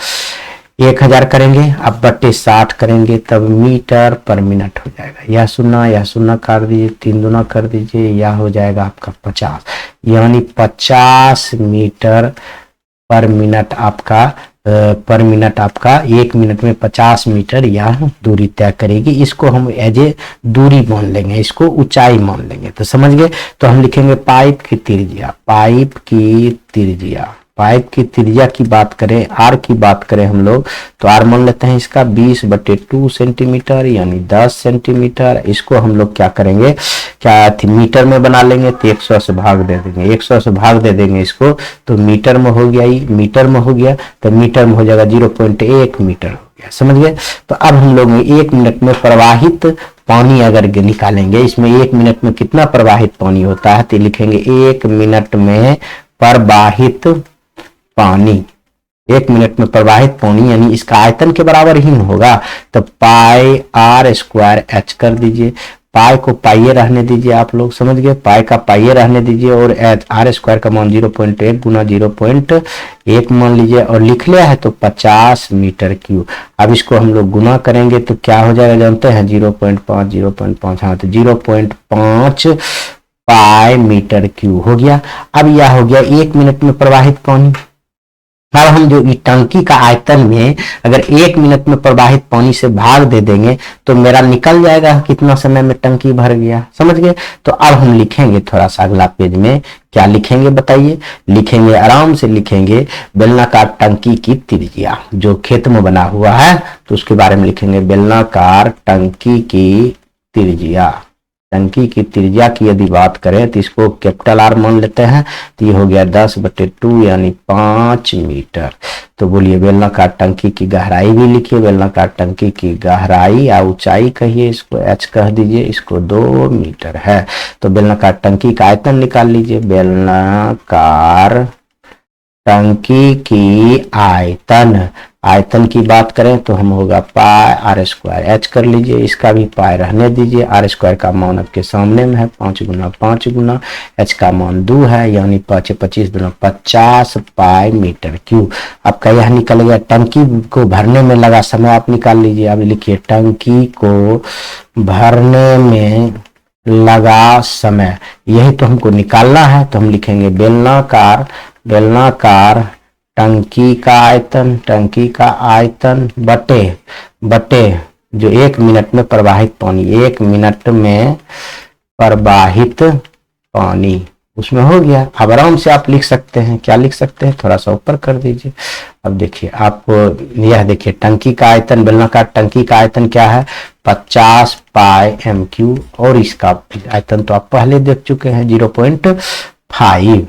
1000 करेंगे, अब बट्टे 60 करेंगे तब मीटर पर मिनट हो जाएगा, यह सुना कर दीजिए, 3 गुना कर दीजिए, यह हो जाएगा आपका 50, यानी 50 मीटर पर मिनट आपका, पर मिनट आपका 1 मिनट में 50 मीटर यह दूरी तय करेगी। इसको हम एज ए दूरी मान लेंगे, इसको ऊंचाई मान लेंगे, तो समझ गए। तो हम लिखेंगे पाइप की पाइप की त्रिज्या की बात करें, आर की बात करें हम लोग, तो आर मान लेते हैं इसका 20/2 सेंटीमीटर यानी 10 सेंटीमीटर। इसको हम लोग क्या करेंगे, क्या मीटर में बना लेंगे, तो 100 से भाग दे देंगे, 100 से भाग दे देंगे इसको, तो मीटर में हो गया, मीटर में हो गया, तो मीटर में हो जाएगा 0.1 मीटर हो गया, समझ गए। तो अब हम लोग 1 मिनट में प्रवाहित पानी अगर निकालेंगे, इसमें 1 मिनट में कितना प्रवाहित पानी होता है, तो लिखेंगे 1 मिनट में प्रवाहित पानी, 1 मिनट में प्रवाहित पानी यानी इसका आयतन के बराबर ही होगा, तो पाई आर स्क्वायर एच कर दीजिए, पाई को पाइये रहने दीजिए, आप लोग समझ गए, पाई का पाइये रहने दीजिए, और आर स्क्वायर का मान 0.1 गुना 0.1 मान लीजिए, और लिख लिया है तो 50 मीटर क्यूब। अब इसको हम लोग गुना करेंगे तो क्या हो जाएगा जानते हैं, 0.5 हाँ, तो 0.5 पाई मीटर क्यूब हो गया। अब यह हो गया 1 मिनट में प्रवाहित पानी। अब हम जो टंकी का आयतन में अगर 1 मिनट में प्रवाहित पानी से भाग दे देंगे तो मेरा निकल जाएगा कितना समय में टंकी भर गया, समझ गए। तो अब हम लिखेंगे थोड़ा सा अगला पेज में, क्या लिखेंगे बताइए, लिखेंगे आराम से लिखेंगे बेलनाकार टंकी की त्रिज्या, जो खेत में बना हुआ है तो उसके बारे में लिखेंगे बेलनाकार टंकी की त्रिज्या। टंकी की त्रिज्या की यदि बात करें तो इसको कैपिटल आर मान लेते हैं, तो ये हो गया 10/2 यानी 5 मीटर। तो बोलिए बेलनाकार टंकी की गहराई भी लिखिए, बेलनाकार टंकी की गहराई या ऊंचाई कहिए, इसको एच कह दीजिए, इसको 2 मीटर है। तो बेलनाकार टंकी का आयतन निकाल लीजिए, बेलनाकार टंकी की आयतन की बात करें तो हम होगा पाई आर स्क्वायर, एच कर लीजिए, इसका भी पाई रहने दीजिए, आर स्क्वायर का मान आपके सामने में है 5 गुना एच का मान 2 है यानी 5 25 गुना 50 पाई मीटर क्यूब। आपका यह निकल गया। टंकी को भरने में लगा समय आप निकाल लीजिए। अब लिखिए टंकी को भरने में लगा समय, यही तो हमको निकालना है। तो हम लिखेंगे बेलनाकार, बेलनाकार टंकी का आयतन बटे जो 1 मिनट में प्रवाहित पानी, 1 मिनट में प्रवाहित पानी, उसमें हो गया। अब आराम से आप लिख सकते हैं, क्या लिख सकते हैं, थोड़ा सा ऊपर कर दीजिए। अब देखिए आपको यह देखिए टंकी का आयतन, बेलनाकार टंकी का आयतन क्या है 50 पाई m3, और इसका आयतन तो आप पहले देख चुके हैं 0.5 पाई,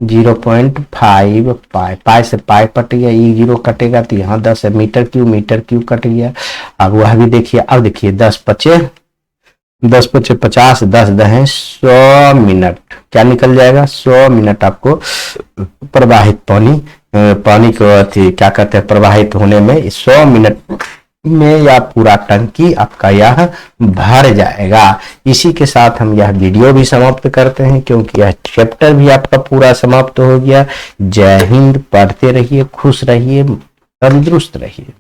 0.5 पाई से पाई कट गया, ये 0 कटेगा तो यहाँ 10 है, मीटर क्यूब कट गया। अब वह भी देखिए, अब देखिए 10 पचे 50, 10 दहें 100 मिनट, क्या निकल जाएगा 100 मिनट आपको प्रवाहित पानी को क्या कहते हैं प्रवाहित होने में 100 मिनट में यह पूरा टंकी आपका यह भर जाएगा। इसी के साथ हम यह वीडियो भी समाप्त करते हैं, क्योंकि यह चैप्टर भी आपका पूरा समाप्त हो गया। जय हिंद, पढ़ते रहिए, खुश रहिए, तंदुरुस्त रहिए।